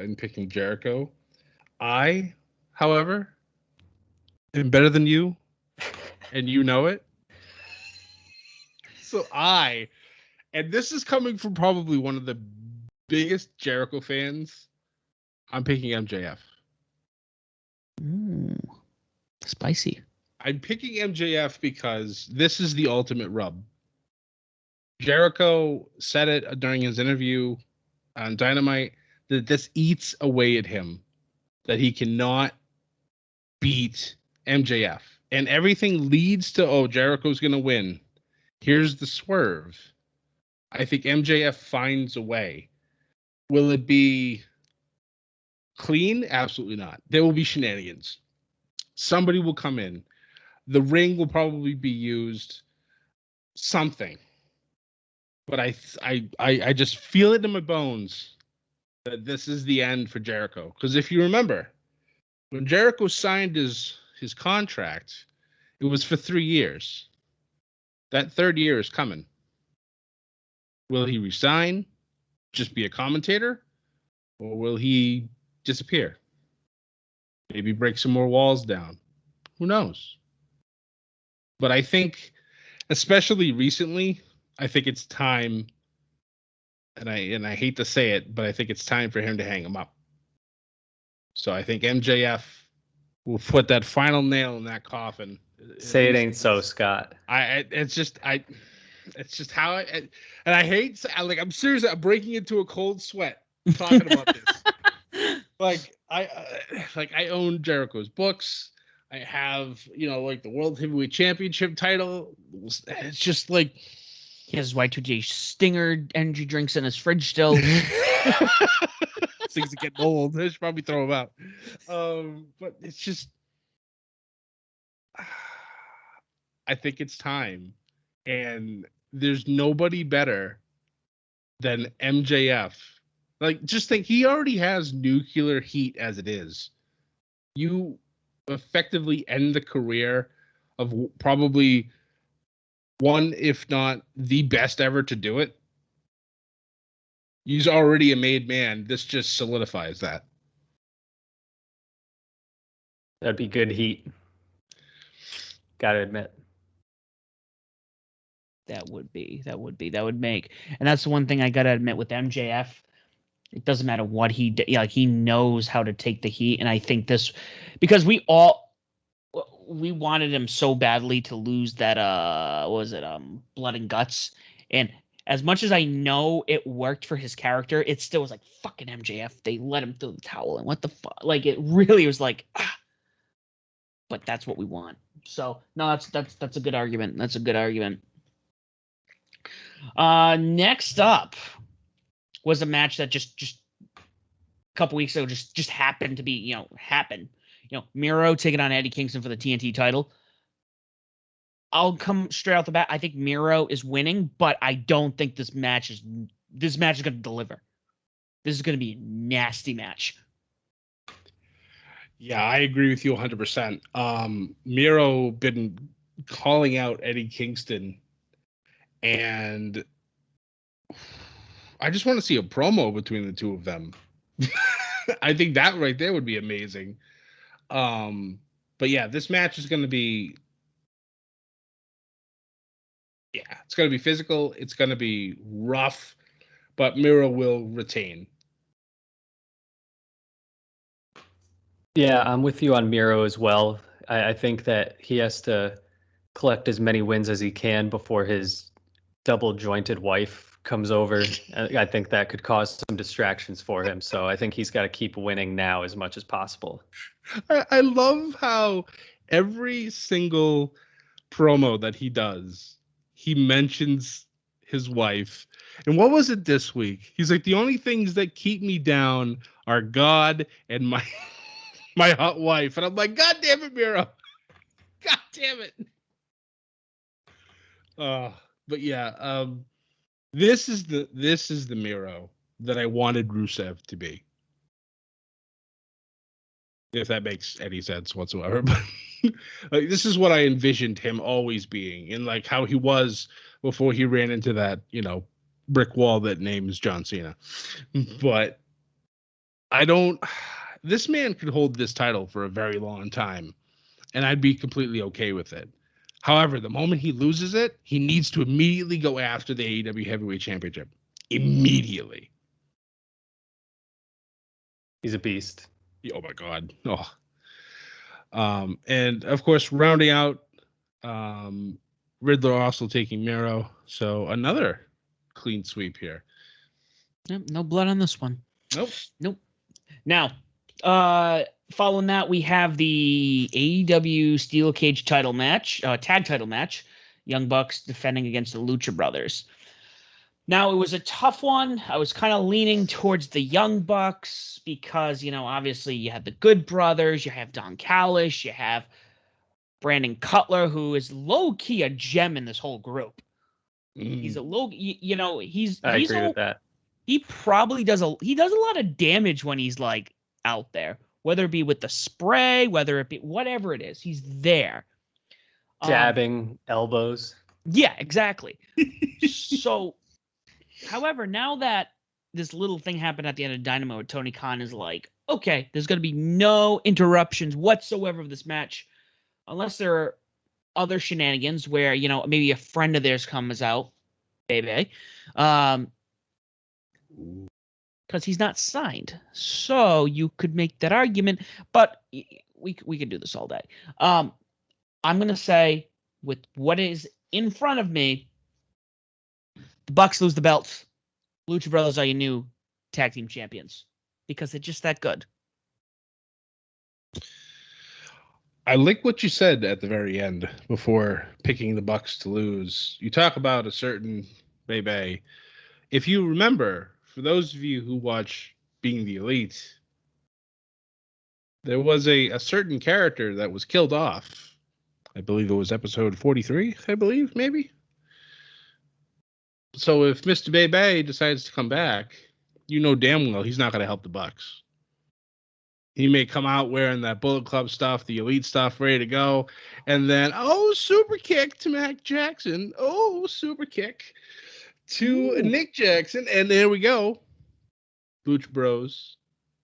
Speaker 3: in picking Jericho. I, however, am better than you, and you know it. So and this is coming from probably one of the biggest Jericho fans, I'm picking MJF.
Speaker 1: Ooh, spicy.
Speaker 3: I'm picking MJF because this is the ultimate rub. Jericho said it during his interview on Dynamite that this eats away at him, that he cannot beat MJF. And everything leads to, Jericho's going to win. Here's the swerve. I think MJF finds a way. Will it be clean? Absolutely not. There will be shenanigans. Somebody will come in. The ring will probably be used. Something. But I just feel it in my bones that this is the end for Jericho. Because if you remember, when Jericho signed his contract, it was for 3 years. That third year is coming. Will he resign, just be a commentator, or will he disappear? Maybe break some more walls down. Who knows? But I think, especially recently, I think it's time and I hate to say it, but I think it's time for him to hang him up. So I think MJF will put that final nail in that coffin.
Speaker 2: Say it ain't so, Scott.
Speaker 3: It's just how and I hate, I'm serious. I'm breaking into a cold sweat talking about this. I own Jericho's books. I have, like the World Heavyweight Championship title. It's just like
Speaker 4: he has Y2J Stinger energy drinks in his fridge still.
Speaker 3: Things are getting old. I should probably throw them out. But it's just, I think it's time, and there's nobody better than MJF. Like, just think, he already has nuclear heat as it is. You effectively end the career of probably one, if not the best ever to do it. He's already a made man. This just solidifies that.
Speaker 2: That'd be good heat. Gotta admit.
Speaker 4: That would make. And that's the one thing I gotta admit with MJF. It doesn't matter what he did. Like, he knows how to take the heat. And I think this, because we wanted him so badly to lose that, Blood and Guts. And as much as I know it worked for his character, it still was like, fucking MJF. They let him throw the towel. And what the fuck? Like, it really was like, but that's what we want. So no, that's a good argument. That's a good argument. Next up was a match that just a couple weeks ago just happened to be, happen. Miro taking on Eddie Kingston for the TNT title. I'll come straight out the bat. I think Miro is winning, but I don't think this match is going to deliver. This is going to be a nasty match.
Speaker 3: Yeah, I agree with you 100%. Miro been calling out Eddie Kingston, and I just want to see a promo between the two of them. I think that right there would be amazing. But yeah, this match is going to be, it's going to be physical. It's going to be rough, but Miro will retain.
Speaker 2: Yeah, I'm with you on Miro as well. I think that he has to collect as many wins as he can before his double-jointed wife comes over. I think that could cause some distractions for him. So I think he's got to keep winning now as much as possible.
Speaker 3: I love how every single promo that he does, he mentions his wife. And what was it this week? He's like, the only things that keep me down are God and my hot wife. And I'm like, God damn it, Miro. God damn it. But yeah, this is the Miro that I wanted Rusev to be. If that makes any sense whatsoever. But like, this is what I envisioned him always being, and like how he was before he ran into that, brick wall that names John Cena. But this man could hold this title for a very long time, and I'd be completely okay with it. However, the moment he loses it, he needs to immediately go after the AEW Heavyweight Championship. Immediately.
Speaker 2: He's a beast.
Speaker 3: Oh my God. Oh. And of course, rounding out, Riddler also taking Miro. So another clean sweep here.
Speaker 4: Yep, no blood on this one.
Speaker 3: Nope.
Speaker 4: Now, following that, we have the AEW Steel Cage title match, tag title match. Young Bucks defending against the Lucha Brothers. Now, it was a tough one. I was kind of leaning towards the Young Bucks because, obviously you have the Good Brothers, you have Don Callis, you have Brandon Cutler, who is low-key a gem in this whole group. He's a low,
Speaker 2: I agree with that.
Speaker 4: He probably does a lot of damage when he's like out there, whether it be with the spray, whether it be whatever it is, he's there.
Speaker 2: Jabbing elbows.
Speaker 4: Yeah, exactly. So, however, now that this little thing happened at the end of Dynamo, Tony Khan is like, okay, there's going to be no interruptions whatsoever of this match, unless there are other shenanigans where, maybe a friend of theirs comes out, baby. because he's not signed. So you could make that argument, but we could do this all day. I'm going to say, with what is in front of me, the Bucks lose the belts. Lucha Brothers are your new tag team champions because they're just that good.
Speaker 3: I like what you said at the very end before picking the Bucks to lose. You talk about a certain Bebe. If you remember, for those of you who watch Being the Elite, there was a certain character that was killed off. I believe it was episode 43, I believe, maybe. So if Mr. Bebe decides to come back, you know damn well he's not going to help the Bucks. He may come out wearing that Bullet Club stuff, the Elite stuff, ready to go. And then, super kick to Mac Jackson. Super kick to Nick Jackson. And there we go. Lucha Bros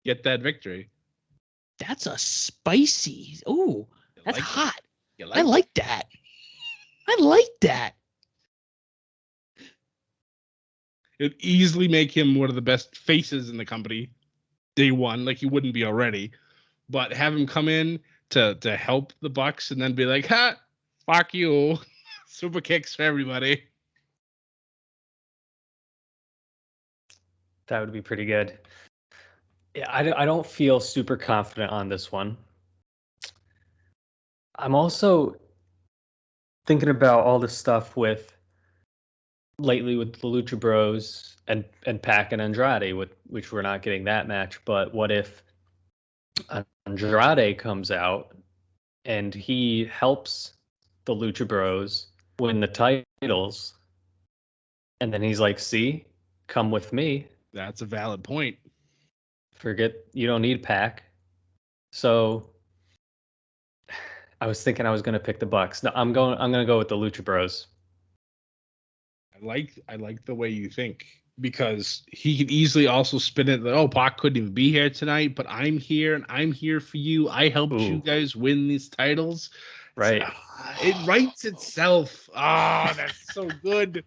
Speaker 3: get that victory.
Speaker 4: That's a spicy. Ooh, that's hot. I like that. I like that.
Speaker 3: It'd easily make him one of the best faces in the company day one, like he wouldn't be already. But have him come in to help the Bucks and then be like, fuck you. Super kicks for everybody.
Speaker 2: That would be pretty good. Yeah, I don't feel super confident on this one. I'm also thinking about all the stuff lately with the Lucha Bros and Pac and Andrade, which we're not getting that match. But what if Andrade comes out and he helps the Lucha Bros win the titles, and then he's like, "See, come with me."
Speaker 3: That's a valid point.
Speaker 2: Forget, you don't need Pac. So I was thinking I was going to pick the Bucks. No, I'm going to go with the Lucha Bros.
Speaker 3: I like the way you think, because he could easily also spin it that, Pac couldn't even be here tonight, but I'm here and I'm here for you. I helped you guys win these titles.
Speaker 2: Right.
Speaker 3: It writes itself. That's so good.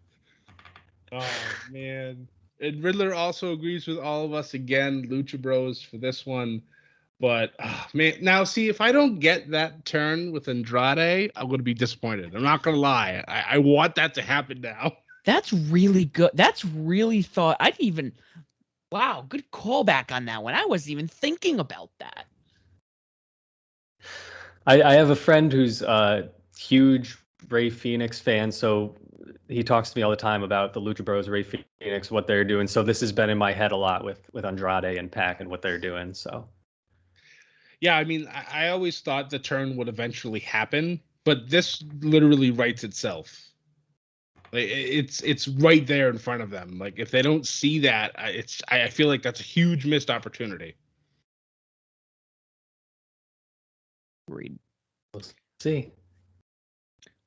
Speaker 3: Oh, man. And Riddler also agrees with all of us again, Lucha Bros for this one. But, man, now see, if I don't get that turn with Andrade, I'm going to be disappointed. I'm not going to lie. I want that to happen now.
Speaker 4: That's really good. That's really thought. Wow, good callback on that one. I wasn't even thinking about that.
Speaker 2: I have a friend who's a huge Rey Fenix fan, so he talks to me all the time about the Lucha Bros, Rey Fenix, what they're doing. So this has been in my head a lot with Andrade and Pac and what they're doing. So
Speaker 3: yeah, I mean, I always thought the turn would eventually happen, but this literally writes itself. Like, it's right there in front of them. Like, if they don't see that, I feel like that's a huge missed opportunity.
Speaker 4: Agreed.
Speaker 2: We'll see.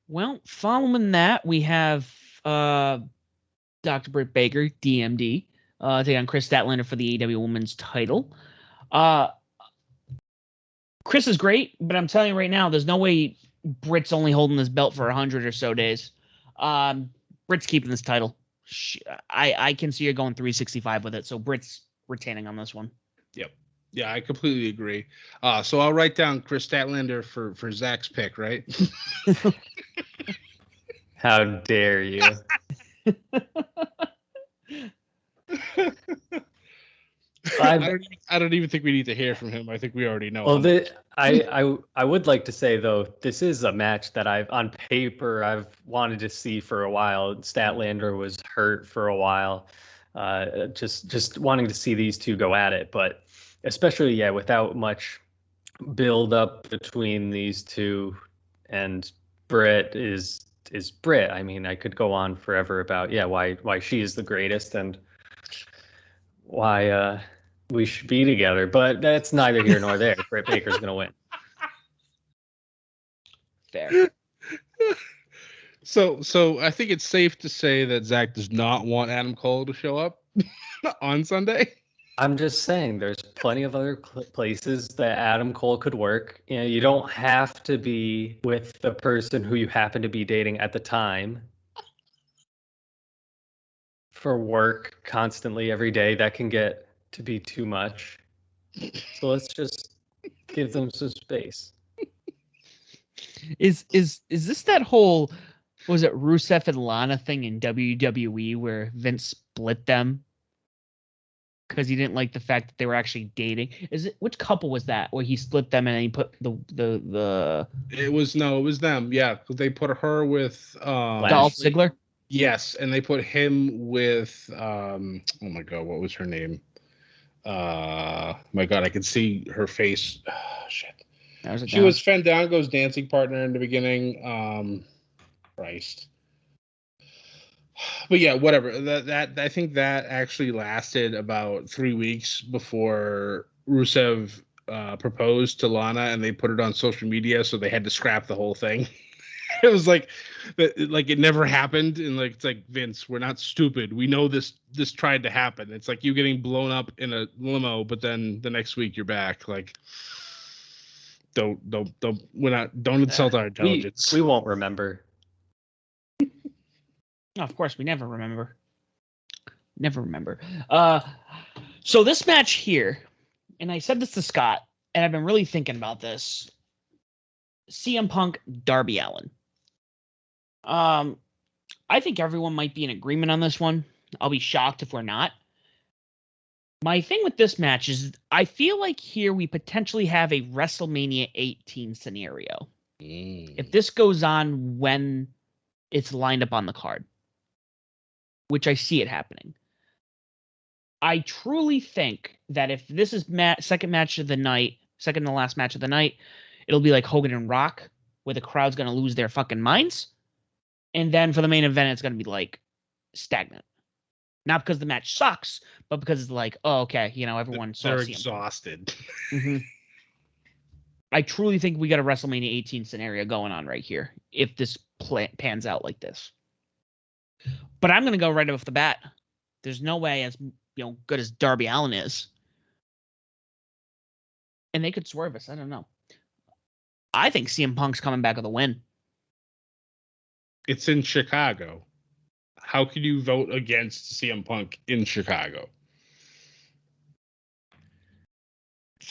Speaker 4: Well, following that, we have Dr. Britt Baker, DMD, taking on Chris Statlander for the AEW Women's title. Chris is great, but I'm telling you right now, there's no way Britt's only holding this belt for 100 or so days. Britt's keeping this title. I can see her going 365 with it, so Britt's retaining on this one.
Speaker 3: Yep. Yeah, I completely agree. So I'll write down Chris Statlander for Zach's pick, right?
Speaker 2: How dare you?
Speaker 3: I don't even think we need to hear from him. I think we already know.
Speaker 2: Well, I would like to say, though, this is a match that I've wanted to see for a while. Statlander was hurt for a while. Just wanting to see these two go at it, but especially without much build up between these two, and Britt is Britt. I mean, I could go on forever about why she is the greatest and why we should be together, but that's neither here nor there. Britt Baker's gonna win.
Speaker 4: Fair.
Speaker 3: So I think it's safe to say that Zach does not want Adam Cole to show up on Sunday.
Speaker 2: I'm just saying, there's plenty of other places that Adam Cole could work. You know, you don't have to be with the person who you happen to be dating at the time for work constantly every day, that can get to be too much. So let's just give them some space.
Speaker 4: Is this that whole, was it Rusev and Lana thing in WWE where Vince split them because he didn't like the fact that they were actually dating? Which couple was that where he split them and then he put the
Speaker 3: It was them. Yeah, they put her with
Speaker 4: Dolph Ziggler.
Speaker 3: Yes, and they put him with oh my god, what was her name? My god, I could see her face. Oh, shit. She was Fandango's dancing partner in the beginning. Christ. But yeah, whatever. That I think that actually lasted about 3 weeks before Rusev proposed to Lana, and they put it on social media, so they had to scrap the whole thing. It was like it never happened, and like it's like, Vince, we're not stupid. We know this tried to happen. It's like you getting blown up in a limo, but then the next week you're back. Like, don't insult our intelligence.
Speaker 2: We won't remember.
Speaker 4: No, of course, we never remember. Never remember. So this match here, and I said this to Scott, and I've been really thinking about this. CM Punk, Darby Allin. I think everyone might be in agreement on this one. I'll be shocked if we're not. My thing with this match is I feel like here we potentially have a WrestleMania 18 scenario. If this goes on when it's lined up on the card, which I see it happening. I truly think that if this is second match of the night, second to last match of the night, it'll be like Hogan and Rock, where the crowd's going to lose their fucking minds. And then for the main event, it's going to be like stagnant. Not because the match sucks, but because it's like, oh, okay, everyone saw
Speaker 3: they're
Speaker 4: CM
Speaker 3: exhausted.
Speaker 4: Mm-hmm. I truly think we got a WrestleMania 18 scenario going on right here if this pans out like this. But I'm going to go right off the bat. There's no way, as good as Darby Allin is, and they could swerve us. I don't know. I think CM Punk's coming back with a win.
Speaker 3: It's in Chicago. How can you vote against CM Punk in Chicago?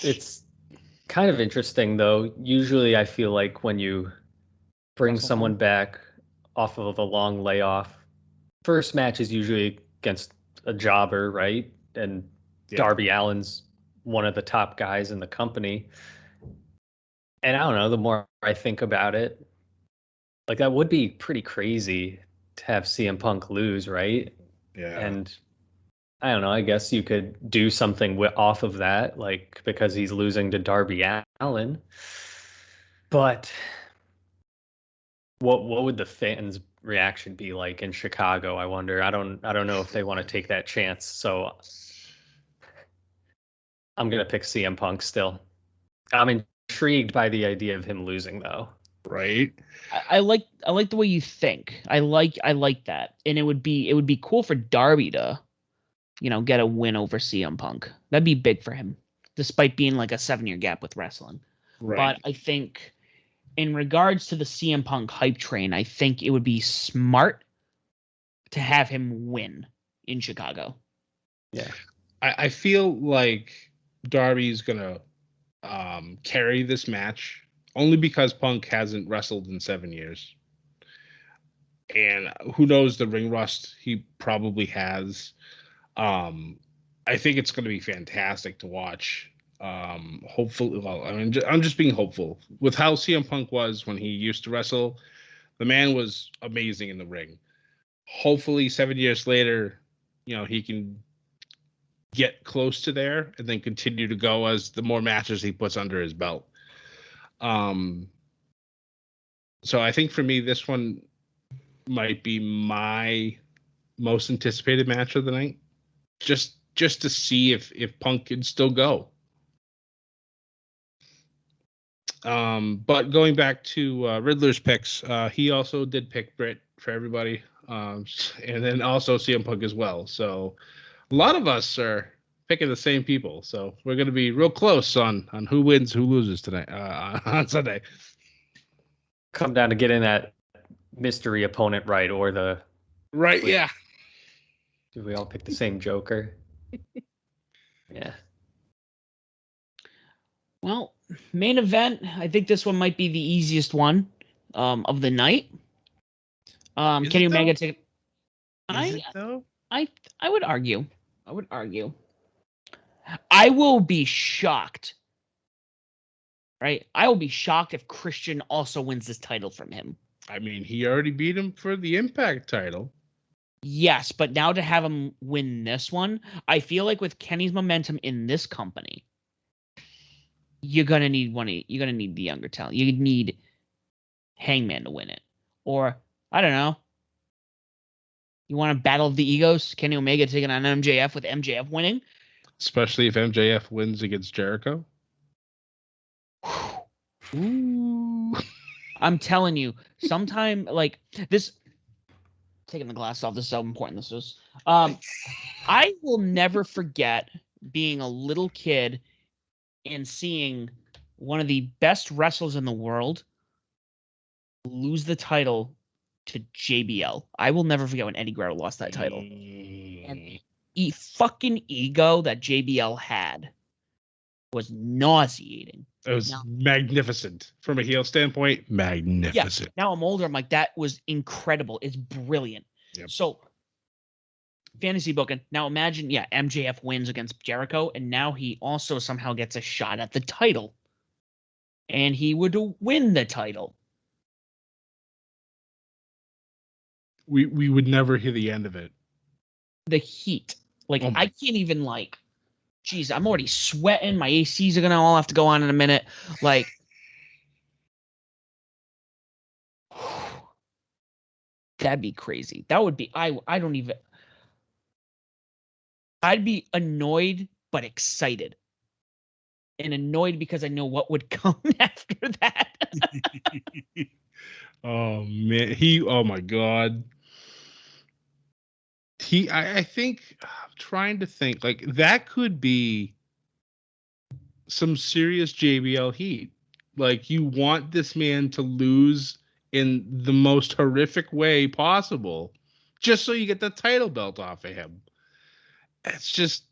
Speaker 2: It's kind of interesting, though. Usually I feel like when you bring someone back off of a long layoff, first match is usually against a jobber, right? And Darby Allin's one of the top guys in the company. And I don't know, the more I think about it, like that would be pretty crazy to have CM Punk lose, right?
Speaker 3: Yeah.
Speaker 2: And I don't know, I guess you could do something off of that, like because he's losing to Darby Allin. But what would the fans' reaction be like in Chicago? I wonder. I don't know if they want to take that chance. So I'm gonna pick CM Punk still. I'm intrigued by the idea of him losing, though.
Speaker 3: Right.
Speaker 4: I like the way you think. I like that, and it would be cool for Darby to, get a win over CM Punk. That'd be big for him, despite being like a 7-year gap with wrestling.
Speaker 3: Right.
Speaker 4: But I think, in regards to the CM Punk hype train, I think it would be smart to have him win in Chicago.
Speaker 2: Yeah.
Speaker 3: I feel like Darby's gonna carry this match only because Punk hasn't wrestled in 7 years. And who knows the ring rust he probably has. I think it's going to be fantastic to watch. Hopefully, I'm just being hopeful. With how CM Punk was when he used to wrestle, the man was amazing in the ring. Hopefully 7 years later, he can get close to there and then continue to go as the more matches he puts under his belt. So I think for me, this one might be my most anticipated match of the night. Just to see if Punk can still go. But going back to Riddler's picks, he also did pick Britt for everybody. And then also CM Punk as well. So a lot of us are picking the same people. So we're going to be real close on who wins, who loses tonight on Sunday.
Speaker 2: Come down to getting that mystery opponent right, or the
Speaker 3: right. Yeah.
Speaker 2: Did we all pick the same Joker? Yeah.
Speaker 4: Well, main event. I think this one might be the easiest one of the night. Kenny Omega take.
Speaker 3: Is it though?
Speaker 4: I would argue. I will be shocked. Right? I will be shocked if Christian also wins this title from him.
Speaker 3: I mean, he already beat him for the Impact title.
Speaker 4: Yes, but now to have him win this one, I feel like with Kenny's momentum in this company, you're gonna need the younger talent. You need Hangman to win it, or I don't know. You want to battle of the egos? Kenny Omega taking on MJF with MJF winning,
Speaker 3: especially if MJF wins against Jericho.
Speaker 4: Ooh. I'm telling you, sometime like this. Taking the glass off. This is how important this is. I will never forget being a little kid and seeing one of the best wrestlers in the world lose the title to JBL. I will never forget when Eddie Guerrero lost that title. And the fucking ego that JBL had was nauseating.
Speaker 3: It was magnificent from a heel standpoint. Magnificent.
Speaker 4: Yeah, now I'm older. I'm like, that was incredible. It's brilliant.
Speaker 3: Yep.
Speaker 4: So, fantasy booking. Now imagine, MJF wins against Jericho, and now he also somehow gets a shot at the title. And he would win the title.
Speaker 3: We would never hear the end of it.
Speaker 4: The heat. Like, I can't even, like, geez, I'm already sweating. My ACs are going to all have to go on in a minute. Like, that'd be crazy. That would be, I don't even, I'd be annoyed, but excited. And annoyed because I know what would come after that.
Speaker 3: Oh, man. Oh, my God. I think, I'm trying to think, like, that could be some serious JBL heat. Like, you want this man to lose in the most horrific way possible just so you get the title belt off of him. It's just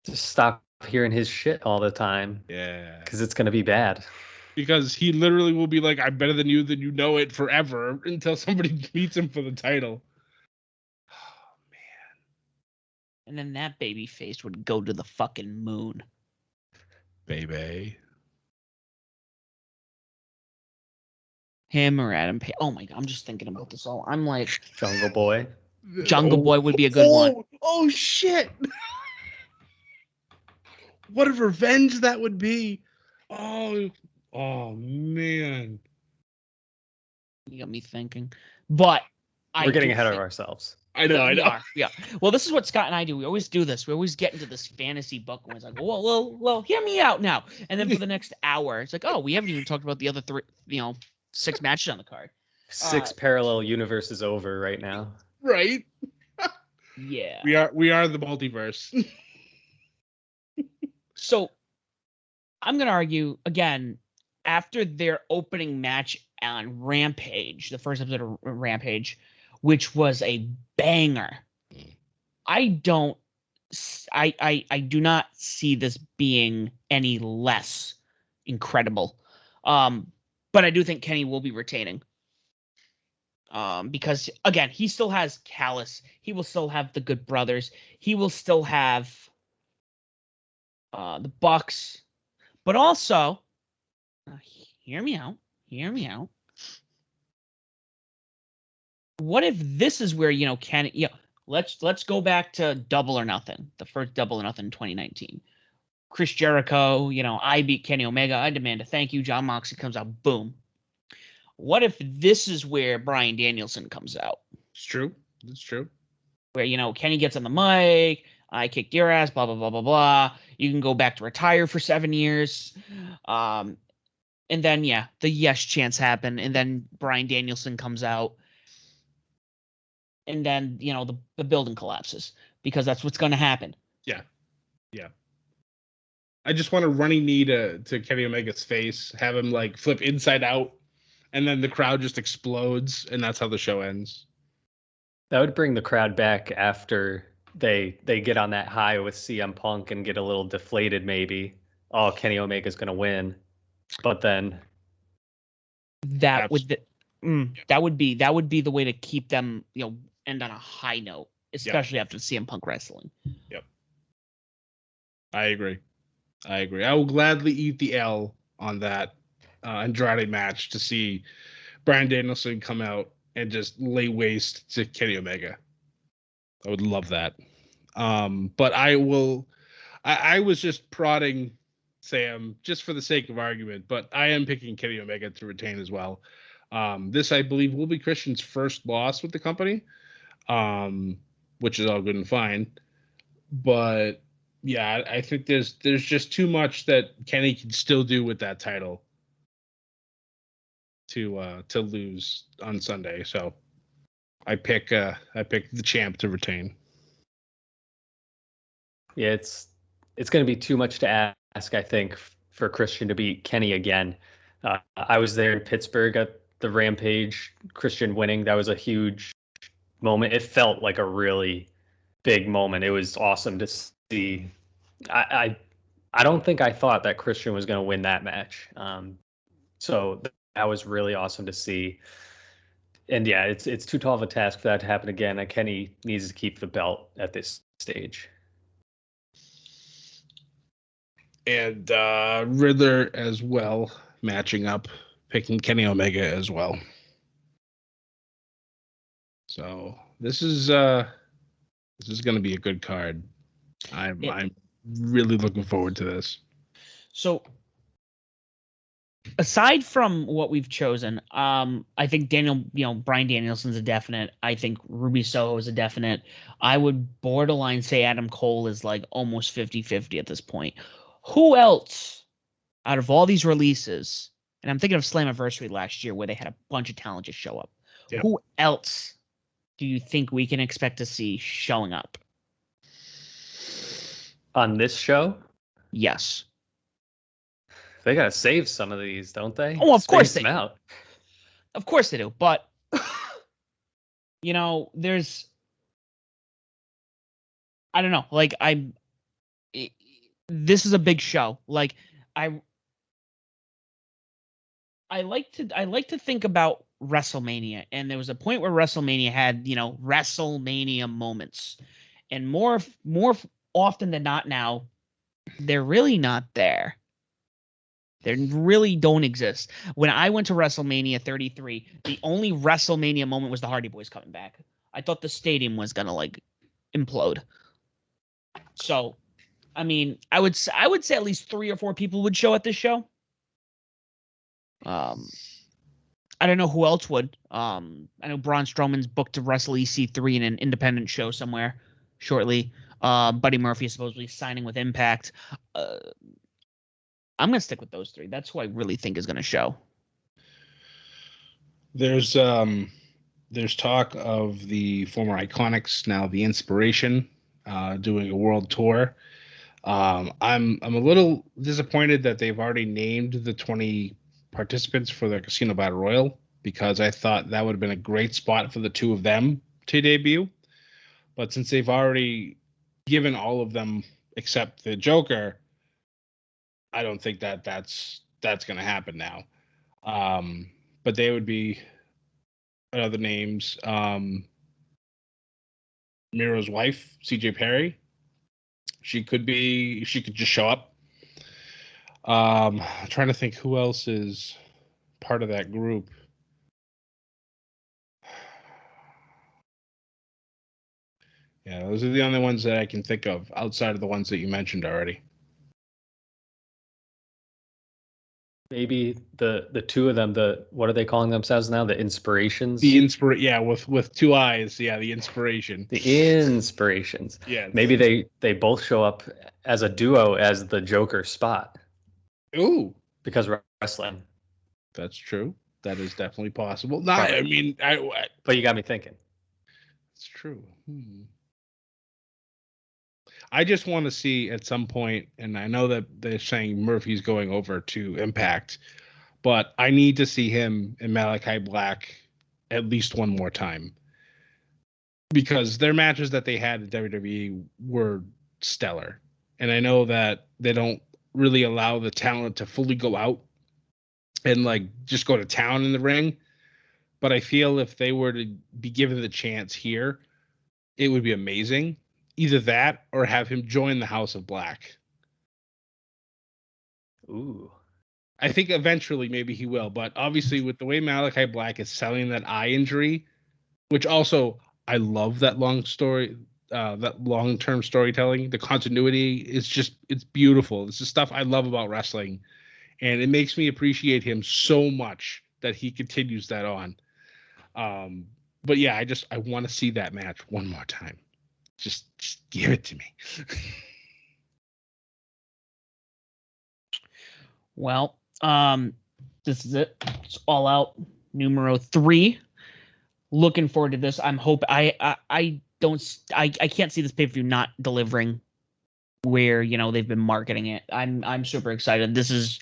Speaker 2: stop hearing his shit all the time.
Speaker 3: Yeah.
Speaker 2: Because it's going to be bad.
Speaker 3: Because he literally will be like, I'm better than you know it forever until somebody meets him for the title.
Speaker 4: And then that baby face would go to the fucking moon.
Speaker 3: Baby.
Speaker 4: Him or Adam Page. Oh my God, I'm just thinking about this all. I'm like,
Speaker 2: Jungle Boy.
Speaker 4: Jungle Boy would be a good one.
Speaker 3: Oh, shit. What a revenge that would be. Oh, man.
Speaker 4: You got me thinking. But
Speaker 2: we're getting ahead of ourselves.
Speaker 3: I know.
Speaker 4: Yeah. Well, this is what Scott and I do. We always do this. We always get into this fantasy book and it's like, well, hear me out now. And then for the next hour, it's like, oh, we haven't even talked about the other 6 matches on the card.
Speaker 2: 6 parallel universes over right now.
Speaker 3: Right?
Speaker 4: Yeah.
Speaker 3: We are the multiverse.
Speaker 4: So I'm gonna argue again, after their opening match on Rampage, the first episode of Rampage, which was a banger. I do not see this being any less incredible. But I do think Kenny will be retaining. Because again, he still has Callis. He will still have the Good Brothers. He will still have the Bucks. But also, hear me out. What if this is where, Kenny, let's go back to Double or Nothing, the first Double or Nothing in 2019. Chris Jericho, I beat Kenny Omega. I demand a thank you. John Moxley comes out. Boom. What if this is where Bryan Danielson comes out?
Speaker 3: It's true. It's true.
Speaker 4: Where, Kenny gets on the mic. I kicked your ass, blah, blah, blah, blah, blah. You can go back to retire for 7 years. And then, the yes chants happen. And then Bryan Danielson comes out. And then, the building collapses because that's what's going to happen.
Speaker 3: Yeah. I just want a running knee to Kenny Omega's face, have him like flip inside out, and then the crowd just explodes, and that's how the show ends.
Speaker 2: That would bring the crowd back after they get on that high with CM Punk and get a little deflated maybe. Oh, Kenny Omega's going to win. But then
Speaker 4: that would be the way to keep them, end on a high note, especially after CM Punk wrestling.
Speaker 3: Yep. I agree. I will gladly eat the L on that Andrade match to see Bryan Danielson come out and just lay waste to Kenny Omega. I would love that. But I was just prodding Sam just for the sake of argument, but I am picking Kenny Omega to retain as well. This, I believe, will be Christian's first loss with the company, which is all good and fine. But yeah, I think there's just too much that Kenny can still do with that title to lose on Sunday. So I pick the champ to retain.
Speaker 2: Yeah, it's going to be too much to ask, I think, for Christian to beat Kenny again. I was there in Pittsburgh at the Rampage, Christian winning. That was a huge moment. It felt like a really big moment. It was awesome to see. I don't think I thought that Christian was going to win that match. So that was really awesome to see. And yeah, it's too tall of a task for that to happen again. Kenny needs to keep the belt at this stage.
Speaker 3: And Riddler as well, matching up, picking Kenny Omega as well. So this is going to be a good card. I'm really looking forward to this.
Speaker 4: So aside from what we've chosen, I think Bryan Danielson's a definite. I think Ruby Soho is a definite. I would borderline say Adam Cole is like almost 50-50 at this point. Who else out of all these releases, and I'm thinking of Slammiversary last year where they had a bunch of talent just show up. Yep. Who else do you think we can expect to see showing up?
Speaker 2: On this show?
Speaker 4: Yes.
Speaker 2: They got to save some of these, don't they?
Speaker 4: Oh, of course
Speaker 2: they do. Out.
Speaker 4: Of course they do. But, there's, I don't know. Like, this is a big show. Like, I like to think about WrestleMania, and there was a point where WrestleMania had, WrestleMania moments, and more often than not now, they're really not there. They really don't exist. When I went to WrestleMania 33, the only WrestleMania moment was the Hardy Boys coming back. I thought the stadium was gonna implode. So, I mean, I would say at least 3 or 4 people would show at this show. I don't know who else would. I know Braun Strowman's booked to wrestle EC3 in an independent show somewhere shortly. Buddy Murphy is supposedly signing with Impact. I'm gonna stick with those 3. That's who I really think is gonna show.
Speaker 3: There's talk of the former Iconics, now the Inspiration, doing a world tour. I'm a little disappointed that they've already named the 20 participants for the Casino Battle Royal, because I thought that would have been a great spot for the 2 of them to debut. But since they've already given all of them except the Joker, I don't think that's going to happen now. But they would be other names. Miro's wife, CJ Perry. She could just show up. I'm trying to think who else is part of that group. Yeah, those are the only ones that I can think of outside of the ones that you mentioned already.
Speaker 2: Maybe the 2 of them, what are they calling themselves now? The Inspirations?
Speaker 3: With 2 eyes. Yeah, the Inspiration.
Speaker 2: The Inspirations.
Speaker 3: Yeah.
Speaker 2: Maybe they both show up as a duo as the Joker spot.
Speaker 3: Ooh.
Speaker 2: Because wrestling.
Speaker 3: That's true. That is definitely possible. No, I mean,
Speaker 2: but you got me thinking.
Speaker 3: It's true. I just want to see at some point, and I know that they're saying Murphy's going over to Impact, but I need to see him and Malachi Black at least one more time. because their matches that they had at WWE were stellar. And I know that they don't really allow the talent to fully go out and like just go to town in the ring. But I feel if they were to be given the chance here, it would be amazing. Either that or have him join the House of Black.
Speaker 2: Ooh.
Speaker 3: I think eventually maybe he will, but obviously with the way Malachi Black is selling that eye injury, which also I love that that long-term storytelling, the continuity is just, it's beautiful. It's the stuff I love about wrestling, and it makes me appreciate him so much that he continues that on. But yeah, I want to see that match one more time. Just give it to me.
Speaker 4: Well, this is it. It's All Out numero 3. Looking forward to this. I'm hoping I can't see this pay-per-view not delivering where, you know, they've been marketing it. I'm super excited. This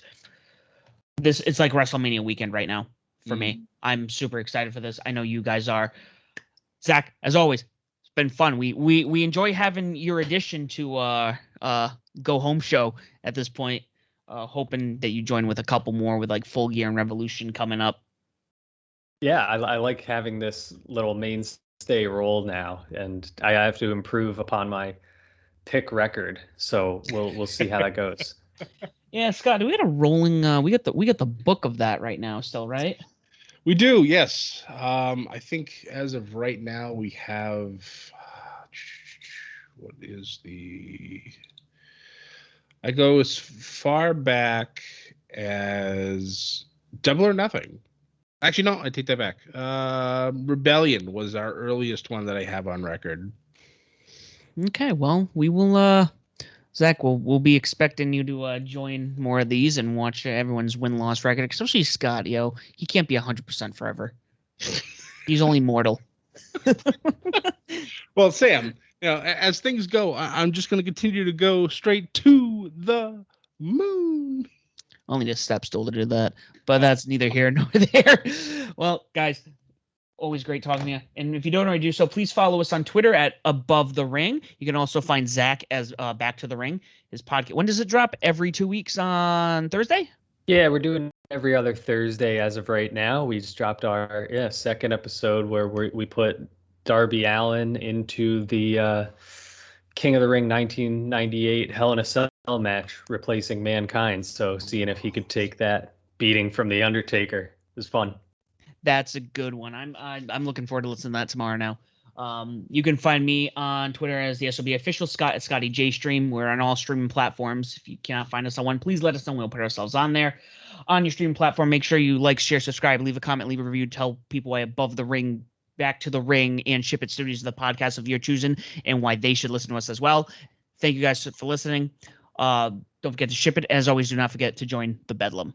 Speaker 4: it's like WrestleMania weekend right now for me. I'm super excited for this. I know you guys are. Zach, as always, it's been fun. We enjoy having your addition to Go Home show at this point. Hoping that you join with a couple more with like Full Gear and Revolution coming up.
Speaker 2: Yeah, I like having this little mainstay role now, and I have to improve upon my pick record. So we'll see how that goes.
Speaker 4: Yeah, Scott, we got a rolling. We got the book of that right now, still, right?
Speaker 3: We do, yes. I think as of right now we have what is the? I go as far back as Double or Nothing. Actually, no, I take that back. Rebellion was our earliest one that I have on record.
Speaker 4: Okay, well, we will. Zach, we'll be expecting you to join more of these and watch everyone's win-loss record, especially Scott. Yo, he can't be 100% forever. He's only mortal.
Speaker 3: Well, Sam, you know, as things go, I'm just going to continue to go straight to the moon.
Speaker 4: Only the steps to do that, but that's neither here nor there. Well, guys, always great talking to you. And if you don't already do so, please follow us on Twitter at Above the Ring. You can also find Zach as Back to the Ring, his podcast. When does it drop? Every 2 weeks on Thursday?
Speaker 2: Yeah, we're doing every other Thursday as of right now. We just dropped our second episode where we put Darby Allin into the King of the Ring 1998 Hell in a Cell match, replacing Mankind. So seeing if he could take that beating from the Undertaker is fun.
Speaker 4: That's a good one. I'm looking forward to listening to that tomorrow now. You can find me on Twitter as the SOB official, Scott at Scotty J Stream. We're on all streaming platforms. If you cannot find us on one, please let us know. We'll put ourselves on there. On your streaming platform, make sure you like, share, subscribe, leave a comment, leave a review, tell people why Above the Ring, Back to the Ring, and Ship It Studios are the podcast of your choosing and why they should listen to us as well. Thank you guys for listening. Don't forget to ship it. As always, do not forget to join the Bedlam.